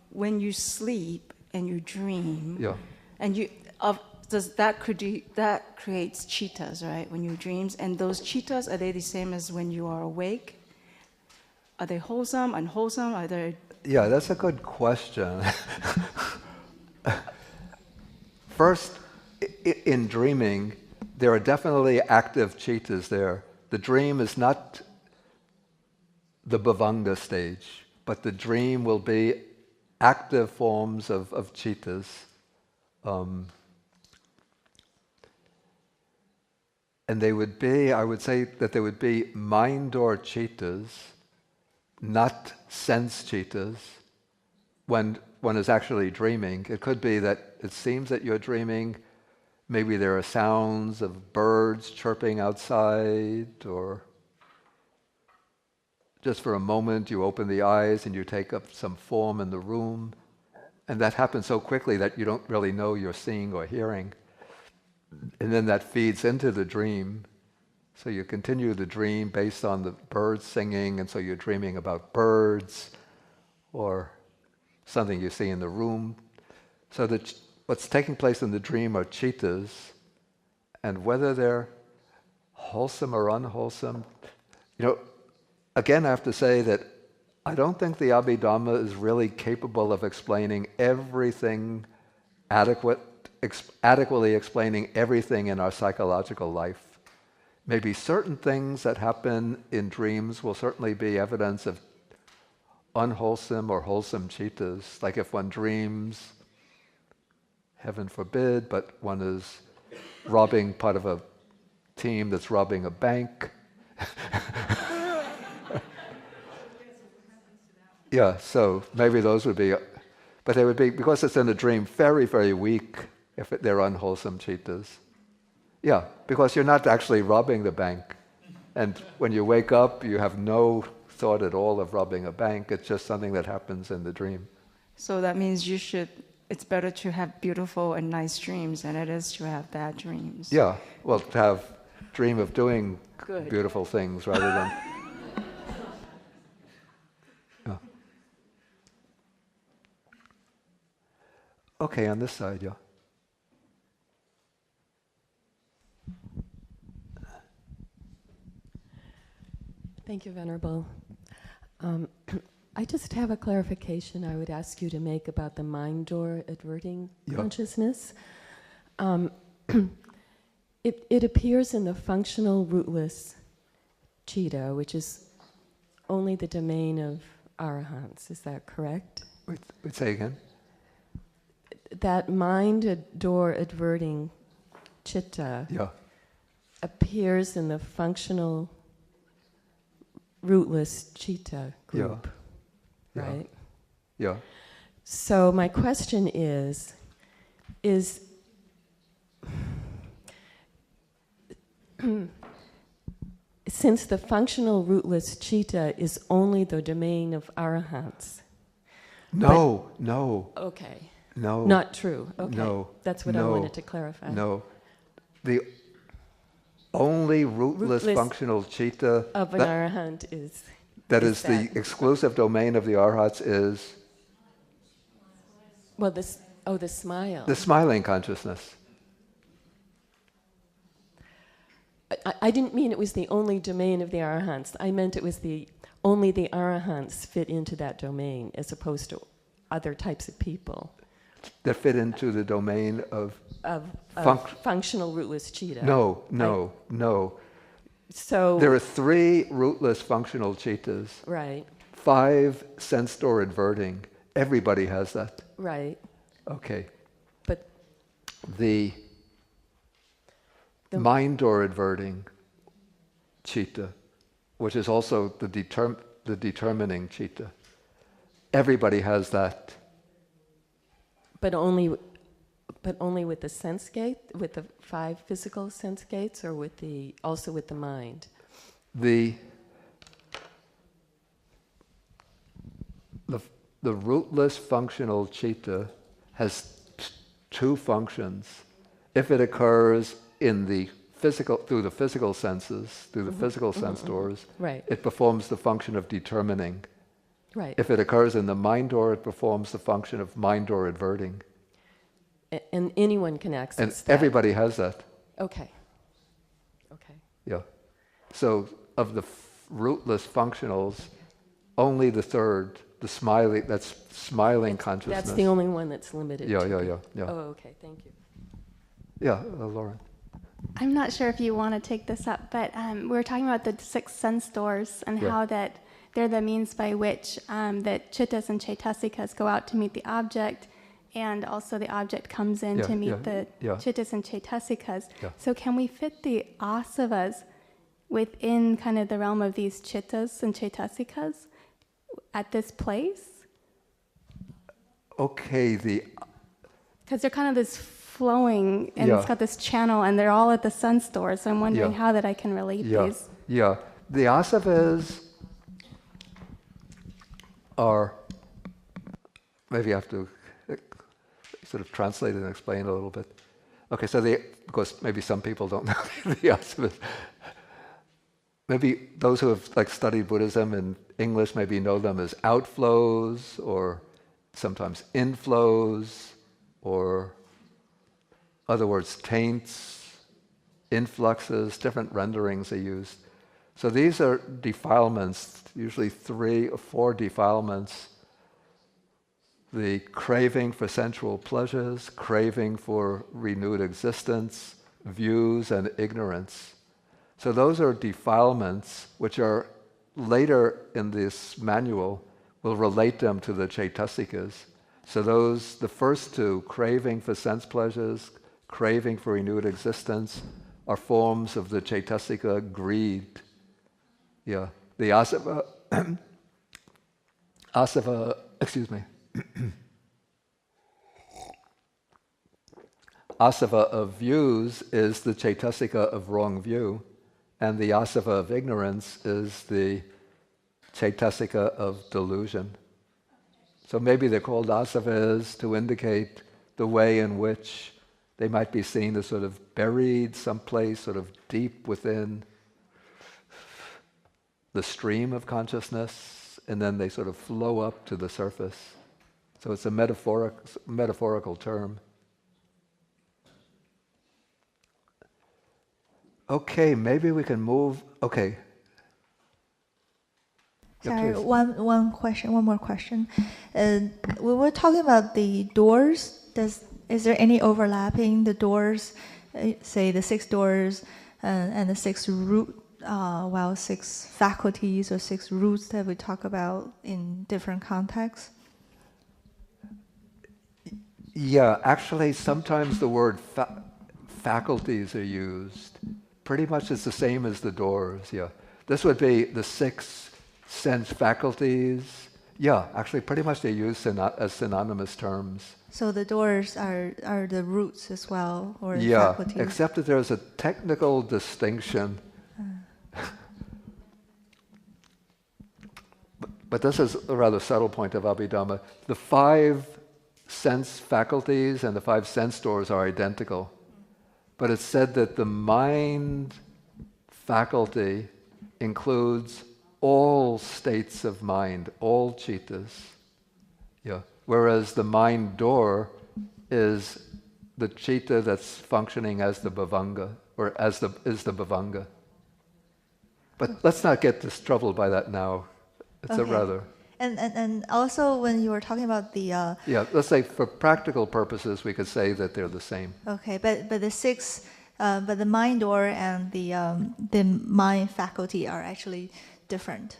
when you sleep and you dream, and that creates chittas, right? When you dreams, and those chittas, are they the same as when you are awake? Are they wholesome, unwholesome? Are they? Yeah, that's a good question. First, in dreaming, there are definitely active chittas there. The dream is not the bhavanga stage, but the dream will be active forms of chittas. And they would be, I would say that they would be mind or chittas, not sense chittas, when one is actually dreaming. It could be that it seems that you're dreaming, maybe there are sounds of birds chirping outside, or just for a moment you open the eyes and you take up some form in the room, and that happens so quickly that you don't really know you're seeing or hearing. And then that feeds into the dream. So you continue the dream based on the birds singing, and so you're dreaming about birds or something you see in the room. So that what's taking place in the dream are chittas, and whether they're wholesome or unwholesome, again I have to say that I don't think the Abhidhamma is really capable of explaining everything adequately explaining everything in our psychological life. Maybe certain things that happen in dreams will certainly be evidence of unwholesome or wholesome chittas. Like if one dreams, heaven forbid, but one is robbing part of a team that's robbing a bank. Yeah, so maybe those would be, but they would be, because it's in a dream, very, very weak if they're unwholesome chittas. Yeah, because you're not actually robbing the bank. And when you wake up, you have no thought at all of robbing a bank. It's just something that happens in the dream. So that means it's better to have beautiful and nice dreams than it is to have bad dreams. Yeah, well, to dream of doing beautiful things rather than... Yeah. Okay, on this side, yeah. Thank you, Venerable. I just have a clarification I would ask you to make about the mind door adverting consciousness. It appears in the functional rootless citta, which is only the domain of arahants. Is that correct? Wait, say again. That mind door adverting citta appears in the functional rootless citta group, right? Yeah. So my question is since the functional rootless citta is only the domain of arahants. No. Okay. No. Not true. Okay. No. That's what I wanted to clarify. No. The only rootless functional citta of an arahant is the exclusive domain of the arhats is... Well, the smile. The smiling consciousness. I didn't mean it was the only domain of the arahants. I meant it was only the arahants fit into that domain as opposed to other types of people. that fit into the domain of functional rootless citta. No. So there are 3 rootless functional cittas. Right. 5 sense door adverting. Everybody has that. Right. Okay. But the mind door adverting citta, which is also the determining citta. Everybody has that. But only with the sense gate, with the 5 physical sense gates, or also with the mind? The rootless functional citta has 2 functions. If it occurs in the physical, through the physical senses, through the physical sense doors, right, it performs the function of determining. Right. If it occurs in the mind door, it performs the function of mind door adverting. And anyone can access and that. Everybody has that. Okay. Yeah. So of the rootless functionals, only the third, the smiling consciousness. That's the only one that's limited. Yeah. Oh, okay. Thank you. Yeah, Lauren. I'm not sure if you want to take this up, but we were talking about the 6 sense doors and how that they're the means by which the chittas and chaitasikas go out to meet the object, and also the object comes in to meet the chittas and chaitasikas. Yeah. So can we fit the asavas within kind of the realm of these chittas and chaitasikas at this place? Okay, because they're kind of this flowing, and it's got this channel, and they're all at the sense door, so I'm wondering how that I can relate these. Yeah, the asavas are, maybe I have to sort of translate and explain a little bit. Okay, so because maybe some people don't know the asavas. Maybe those who have studied Buddhism in English maybe know them as outflows, or sometimes inflows, or other words, taints, influxes, different renderings are used. So these are defilements, usually 3 or 4 defilements. The craving for sensual pleasures, craving for renewed existence, views, and ignorance. So those are defilements which are later in this manual, we'll relate them to the chaitasikas. So those, the first 2, craving for sense pleasures, craving for renewed existence, are forms of the chaitasika greed. Yeah, the asava, asava of views is the chaitasika of wrong view, and the asava of ignorance is the chaitasika of delusion. So maybe they're called asavas to indicate the way in which they might be seen as sort of buried someplace, sort of deep within the stream of consciousness, and then they sort of flow up to the surface. So it's a metaphorical term. Okay, maybe we can move. Okay. Sorry, one more question. We were talking about the doors. Is there any overlapping the doors, say the 6 doors and the 6 root, 6 faculties or 6 roots that we talk about in different contexts? Yeah, actually sometimes the word faculties are used. Pretty much it's the same as the doors, yeah. This would be the 6 sense faculties. Yeah, actually pretty much they're used as synonymous terms. So the doors are the roots as well, or faculties? Yeah, except that there's a technical distinction. But this is a rather subtle point of Abhidhamma. The 5 sense faculties and the 5 sense doors are identical. But it's said that the mind faculty includes all states of mind, all cittas. Yeah. Whereas the mind door is the citta that's functioning as the bhavanga, or is the bhavanga. But let's not get troubled by that now. It's a rather... And also when you were talking about the... yeah, let's say for practical purposes, we could say that they're the same. Okay, but the six, but the mind door and the mind faculty are actually different.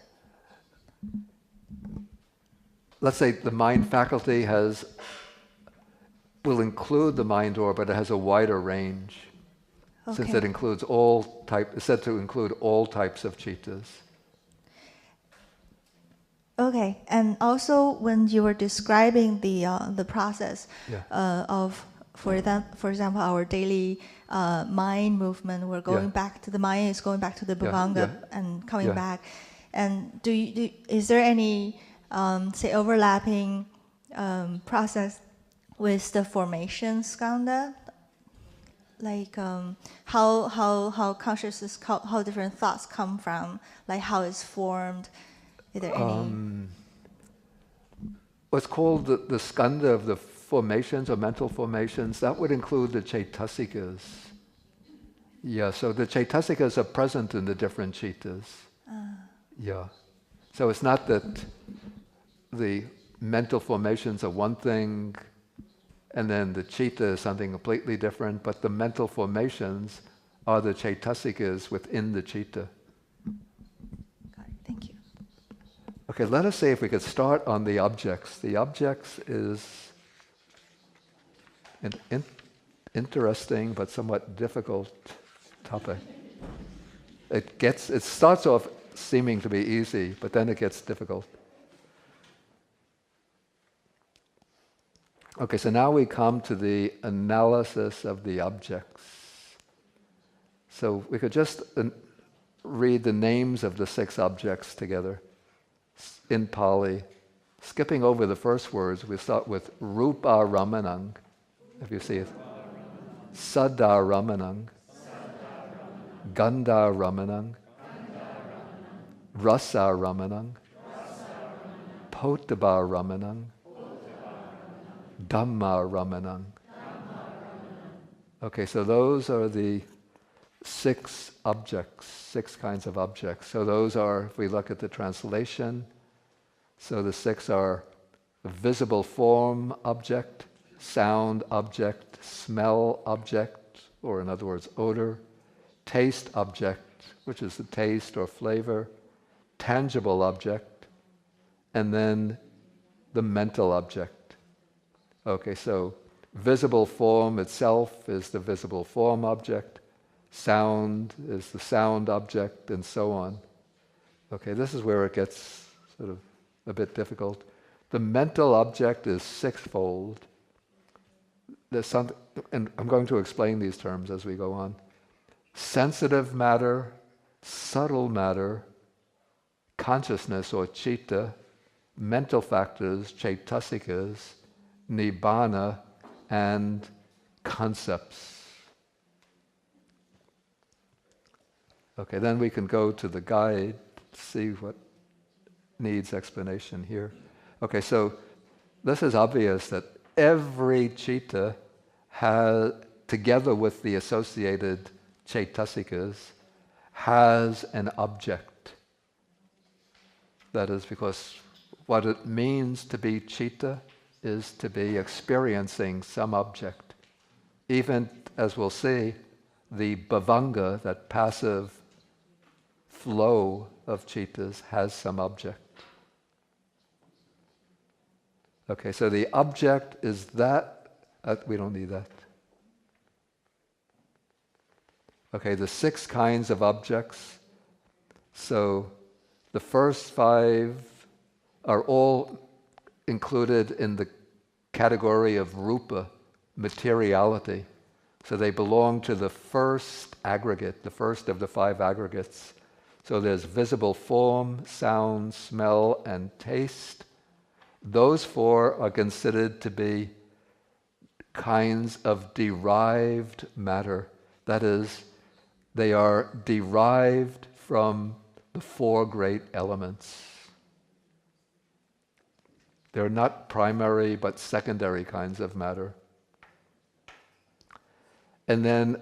Let's say the mind faculty will include the mind door, but it has a wider range. Okay. Since it includes it's said to include all types of chittas. Okay, and also when you were describing the process of, for example, our daily mind movement, we're going back to the mind is going back to the Bhavanga and coming back. And is there any say overlapping process with the formation skandha? Like how consciousness, how different thoughts come from, like how it's formed. Is there any? What's called the skandha of the formations or mental formations, that would include the chaitasikas. Yeah, so the chaitasikas are present in the different chittas. Yeah. So it's not that the mental formations are one thing and then the chitta is something completely different, but the mental formations are the chaitasikas within the chitta. Got it. Thank you. Okay, let us see if we could start on the objects. The objects is an interesting but somewhat difficult topic. It starts off seeming to be easy, but then it gets difficult. Okay, so now we come to the analysis of the objects. So we could just read the names of the 6 objects together in Pali. Skipping over the first words, we start with Rupa Ramanang, if you see it. Sada Ramanang. Gandha Ramanang. Rasa Ramanang. Potaba Ramanang. Dhamma Ramanang. Okay, so those are the 6 objects, 6 kinds of objects. So those are, if we look at the translation, so the 6 are visible form object, sound object, smell object, or in other words, odor, taste object, which is the taste or flavor, tangible object, and then the mental object. Okay, so visible form itself is the visible form object, sound is the sound object, and so on. Okay, this is where it gets sort of a bit difficult. The mental object is 6-fold. There's something, and I'm going to explain these terms as we go on. Sensitive matter, subtle matter, consciousness or citta, mental factors, chaitasikas, nibbana, and concepts. Okay, then we can go to the guide, see what needs explanation here. Okay, so this is obvious that every citta has, together with the associated chaitasikas, has an object. That is because what it means to be citta is to be experiencing some object. Even, as we'll see, the bhavanga, that passive flow of chittas, has some object. Okay, so the object is that, we don't need that. Okay, the 6 kinds of objects. So the first 5 are all included in the category of rupa, materiality. So they belong to the first aggregate, the first of the 5 aggregates. So there's visible form, sound, smell, and taste. Those 4 are considered to be kinds of derived matter. That is, they are derived from the 4 great elements. They're not primary but secondary kinds of matter. And then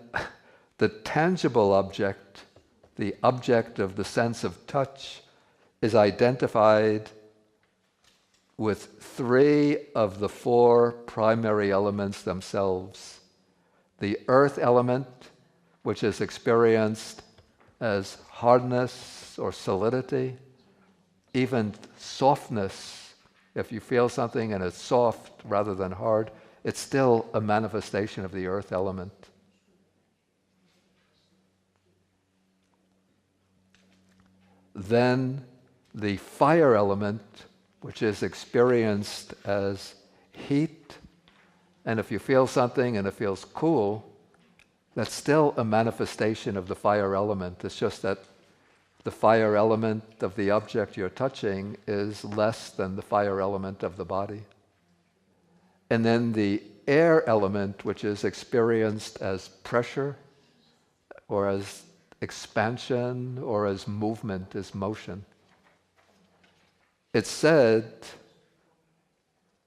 the tangible object, the object of the sense of touch, is identified with 3 of the 4 primary elements themselves. The earth element, which is experienced as hardness or solidity, even softness. If you feel something and it's soft rather than hard, it's still a manifestation of the earth element. Then the fire element, which is experienced as heat, and if you feel something and it feels cool, that's still a manifestation of the fire element. It's just that the fire element of the object you're touching is less than the fire element of the body. And then the air element, which is experienced as pressure, or as expansion, or as movement, as motion. It's said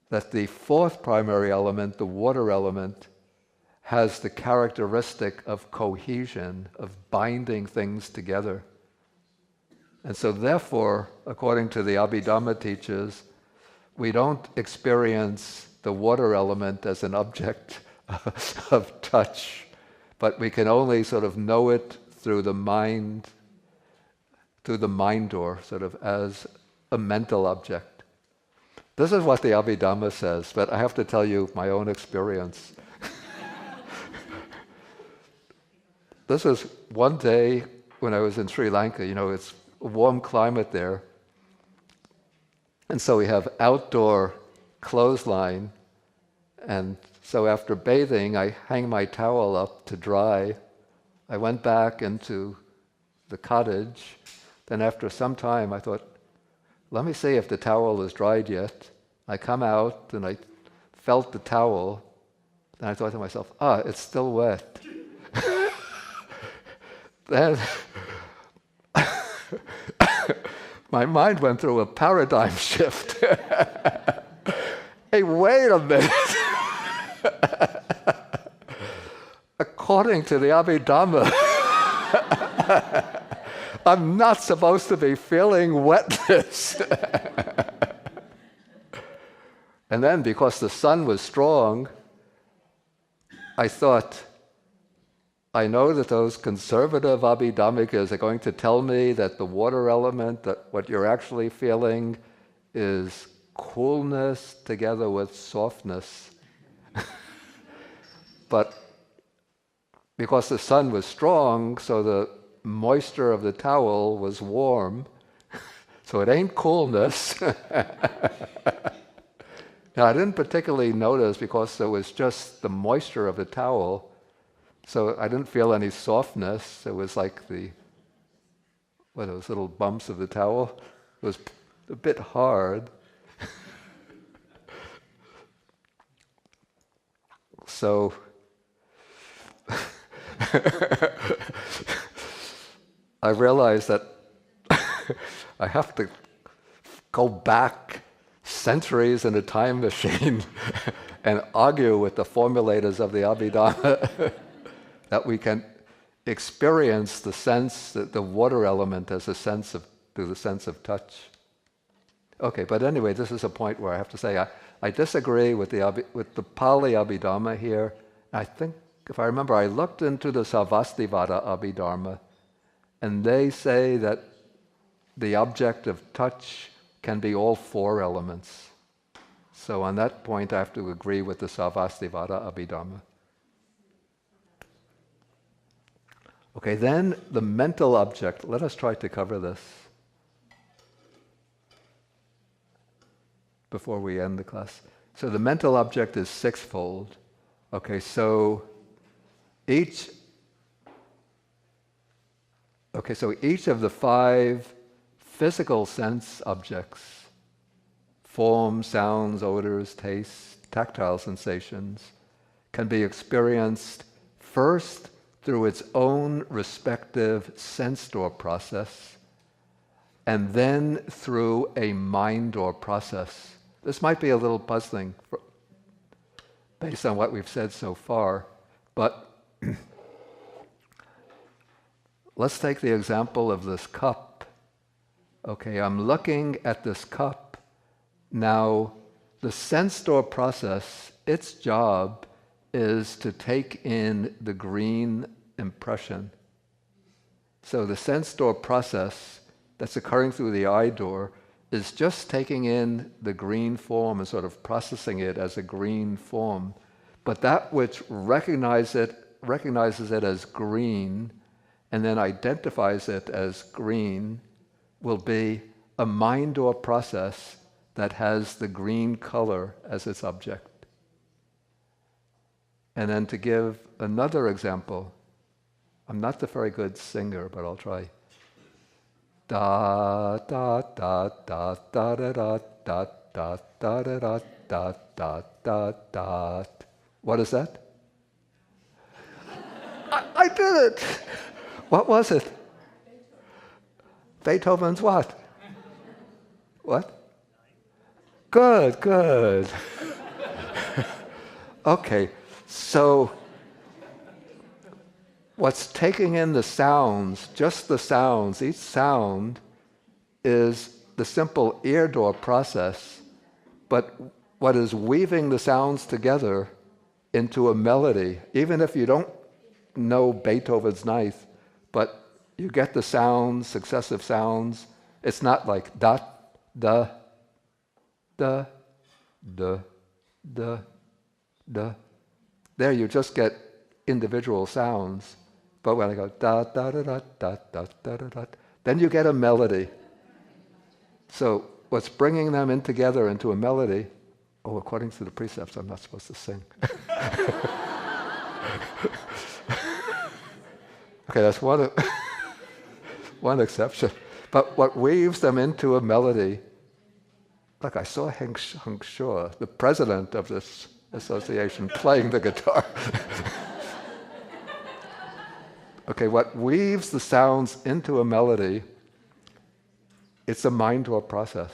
that the 4th primary element, the water element, has the characteristic of cohesion, of binding things together. And so therefore, according to the Abhidhamma teachers, we don't experience the water element as an object of touch, but we can only sort of know it through the mind door, sort of as a mental object. This is what the Abhidhamma says, but I have to tell you my own experience. This was one day when I was in Sri Lanka. It's a warm climate there. And so we have outdoor clothesline. And so after bathing, I hang my towel up to dry. I went back into the cottage. Then after some time, I thought, let me see if the towel is dried yet. I come out and I felt the towel. Then I thought to myself, it's still wet. Then my mind went through a paradigm shift. Hey, wait a minute. According to the Abhidhamma, I'm not supposed to be feeling wetness. And then because the sun was strong, I thought, I know that those conservative Abhidhammikas are going to tell me that the water element, that what you're actually feeling is coolness together with softness. But because the sun was strong, so the moisture of the towel was warm, so it ain't coolness. Now, I didn't particularly notice because it was just the moisture of the towel, so I didn't feel any softness. It was like those little bumps of the towel. It was a bit hard. So I realized that I have to go back centuries in a time machine and argue with the formulators of the Abhidhamma that we can experience the sense, the water element as a sense of, through the sense of touch. Okay, but anyway, this is a point where I have to say I disagree with the Pali Abhidhamma here. I think, if I remember, I looked into the Sarvastivada Abhidharma, and they say that the object of touch can be all 4 elements. So on that point, I have to agree with the Sarvastivada Abhidhamma. Okay, then the mental object. Let us try to cover this before we end the class. So the mental object is 6-fold. Okay, so each of the 5 physical sense objects, forms, sounds, odors, tastes, tactile sensations, can be experienced first through its own respective sense door process, and then through a mind door process. This might be a little puzzling based on what we've said so far, but let's take the example of this cup. Okay, I'm looking at this cup. Now, the sense door process, its job is to take in the green impression. So the sense door process that's occurring through the eye door is just taking in the green form and sort of processing it as a green form. But that which recognizes it as green and then identifies it as green will be a mind door process that has the green color as its object. And then to give another example, I'm not a very good singer, but I'll try. Da da da da da da da da da da da da da da da. What is that? I did it! What was it? Beethoven's what? What? Good, good. Okay, so what's taking in the sounds, just the sounds, each sound is the simple ear door process, but what is weaving the sounds together into a melody, even if you don't know Beethoven's Ninth, but you get the sounds, successive sounds. It's not like da, da, da, da, da, da. There you just get individual sounds. But when I go da, da, da, da, da, da, da, da, da, then you get a melody. So what's bringing them in together into a melody, according to the precepts, I'm not supposed to sing. Okay, that's one exception. But what weaves them into a melody, like I saw Heng Shuo, the president of this association, playing the guitar. Okay, what weaves the sounds into a melody, it's a mind door process.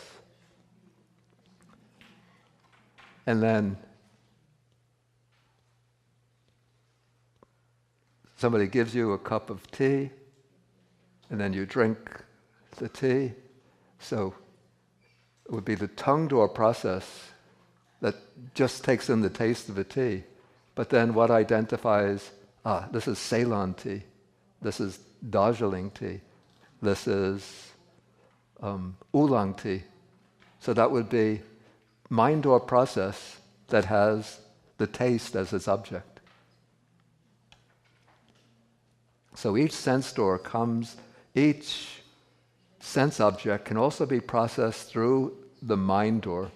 And then somebody gives you a cup of tea, and then you drink the tea. So it would be the tongue door process that just takes in the taste of the tea. But then what identifies, this is Ceylon tea, this is Darjeeling tea, this is oolong tea. So that would be mind door process that has the taste as its object. So each sense door each sense object can also be processed through the mind door.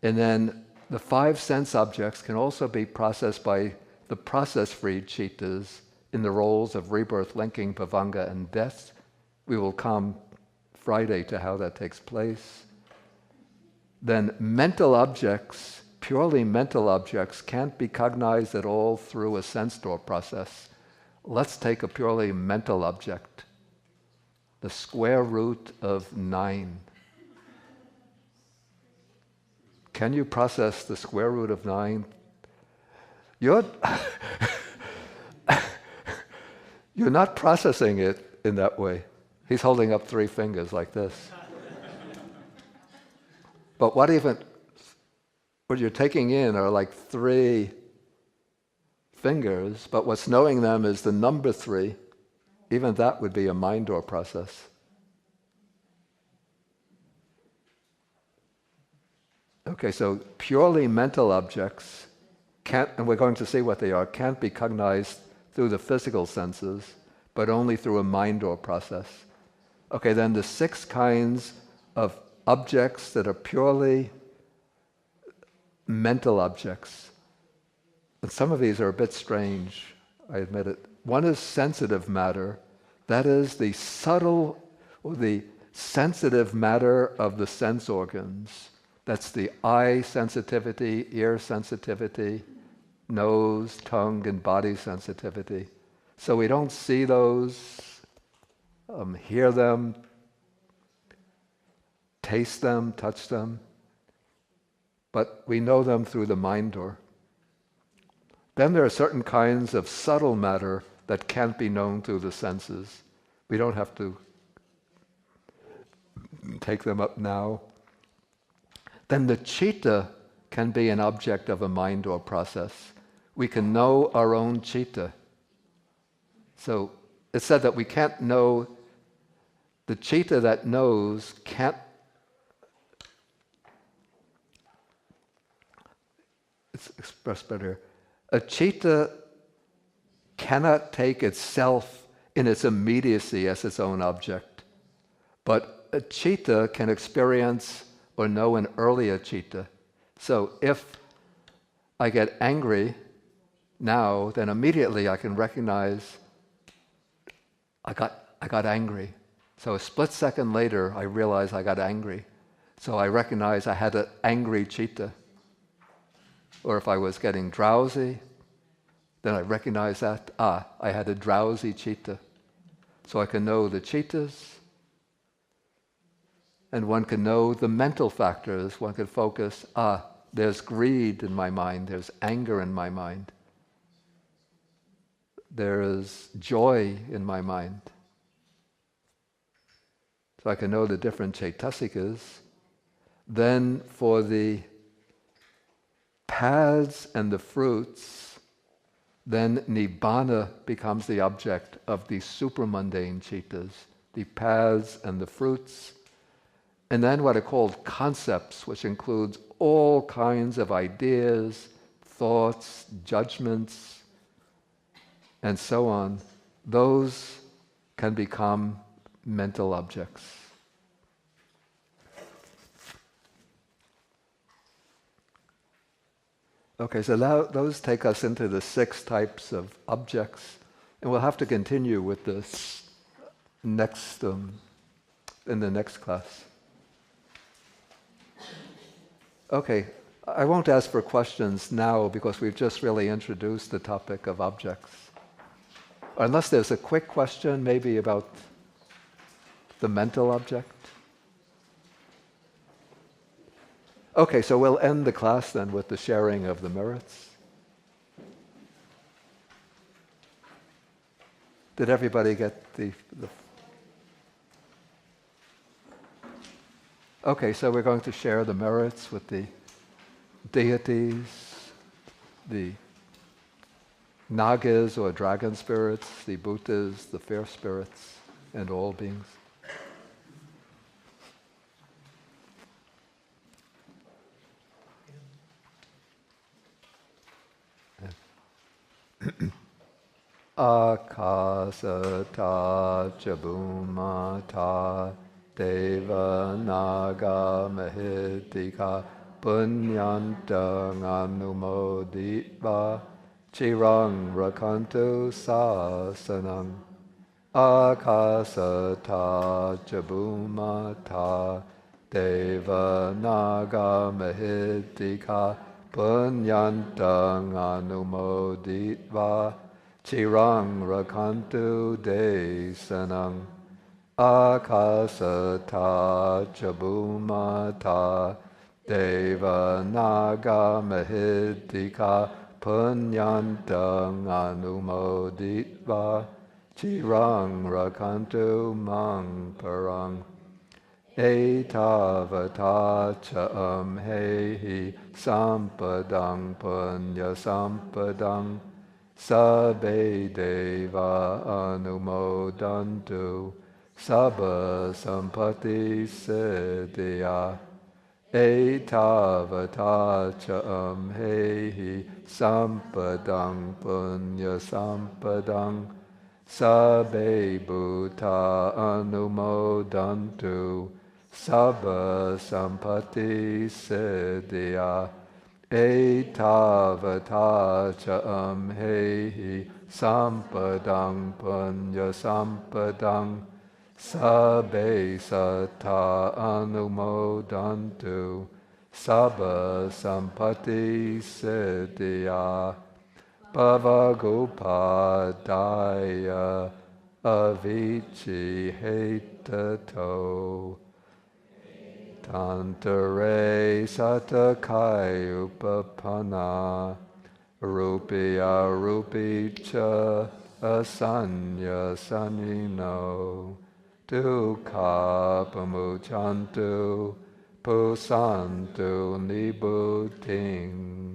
And then the 5 sense objects can also be processed by the process-freed chittas in the roles of rebirth, linking, bhavanga, and death. We will come Friday to how that takes place. Then mental objects, purely mental objects, can't be cognized at all through a sense door process. Let's take a purely mental object. The square root of 9. Can you process the square root of 9? You're not processing it in that way. He's holding up 3 fingers like this. But what you're taking in are like 3 fingers, but what's knowing them is the number 3. Even that would be a mind door process. Okay, so purely mental objects can't, and we're going to see what they are, can't be cognized through the physical senses, but only through a mind door process. Okay, then the 6 kinds of objects that are purely mental objects. And some of these are a bit strange, I admit it. One is sensitive matter. That is the subtle, or the sensitive matter of the sense organs. That's the eye sensitivity, ear sensitivity, nose, tongue, and body sensitivity. So we don't see those, hear them, taste them, touch them, but we know them through the mind door. Then there are certain kinds of subtle matter that can't be known through the senses. We don't have to take them up now. Then the citta can be an object of a mind or process. We can know our own citta. So it's said that we can't know, the citta that knows can't, it's expressed better. A citta cannot take itself in its immediacy as its own object, but a citta can experience or know an earlier citta. So if I get angry now, then immediately I can recognize I got angry. So a split second later, I realize I got angry. So I recognize I had an angry citta. Or if I was getting drowsy, then I recognize that, I had a drowsy citta. So I can know the cittas, and one can know the mental factors. One can focus, there's greed in my mind, there's anger in my mind, there's joy in my mind. So I can know the different chaitasikas. Then for the paths and the fruits, then nibbana becomes the object of the supramundane cittas, the paths and the fruits. And then what are called concepts, which includes all kinds of ideas, thoughts, judgments, and so on. Those can become mental objects. Okay, so now those take us into the 6 types of objects, and we'll have to continue with this next in the next class. Okay, I won't ask for questions now because we've just really introduced the topic of objects. Unless there's a quick question maybe about the mental object. Okay, so we'll end the class then with the sharing of the merits. Did everybody get the... Okay, so we're going to share the merits with the deities, the nagas or dragon spirits, the bhutas, the fair spirits, and all beings. Akasata chabumata deva naga mahitika punyantang anumoditva chirang rakantu sasanang. Akasata chabumata deva naga mahitika punyantang anumoditva chirang rakantu desanang. Akasata chabumata deva naga mahitika punyantang anumoditva chirang rakantu mang parang. Etavata cha amhehi sampadang punya sampadang sabbe deva anumodantu sabba sampati siddhya. Etavata cha amhehi sampadang punya sampadang sabbe bhuta anumodantu sabba sampati siddhya. Etavata cha amhehi sampadang punya sampadang sabbe sata anumodantu sabba sampati siddhya. Bhavagopadaya avici hetato tantare satakai upapana rupya rupicha asanya sanino dukkha pamuchantu pusantu nibbutting.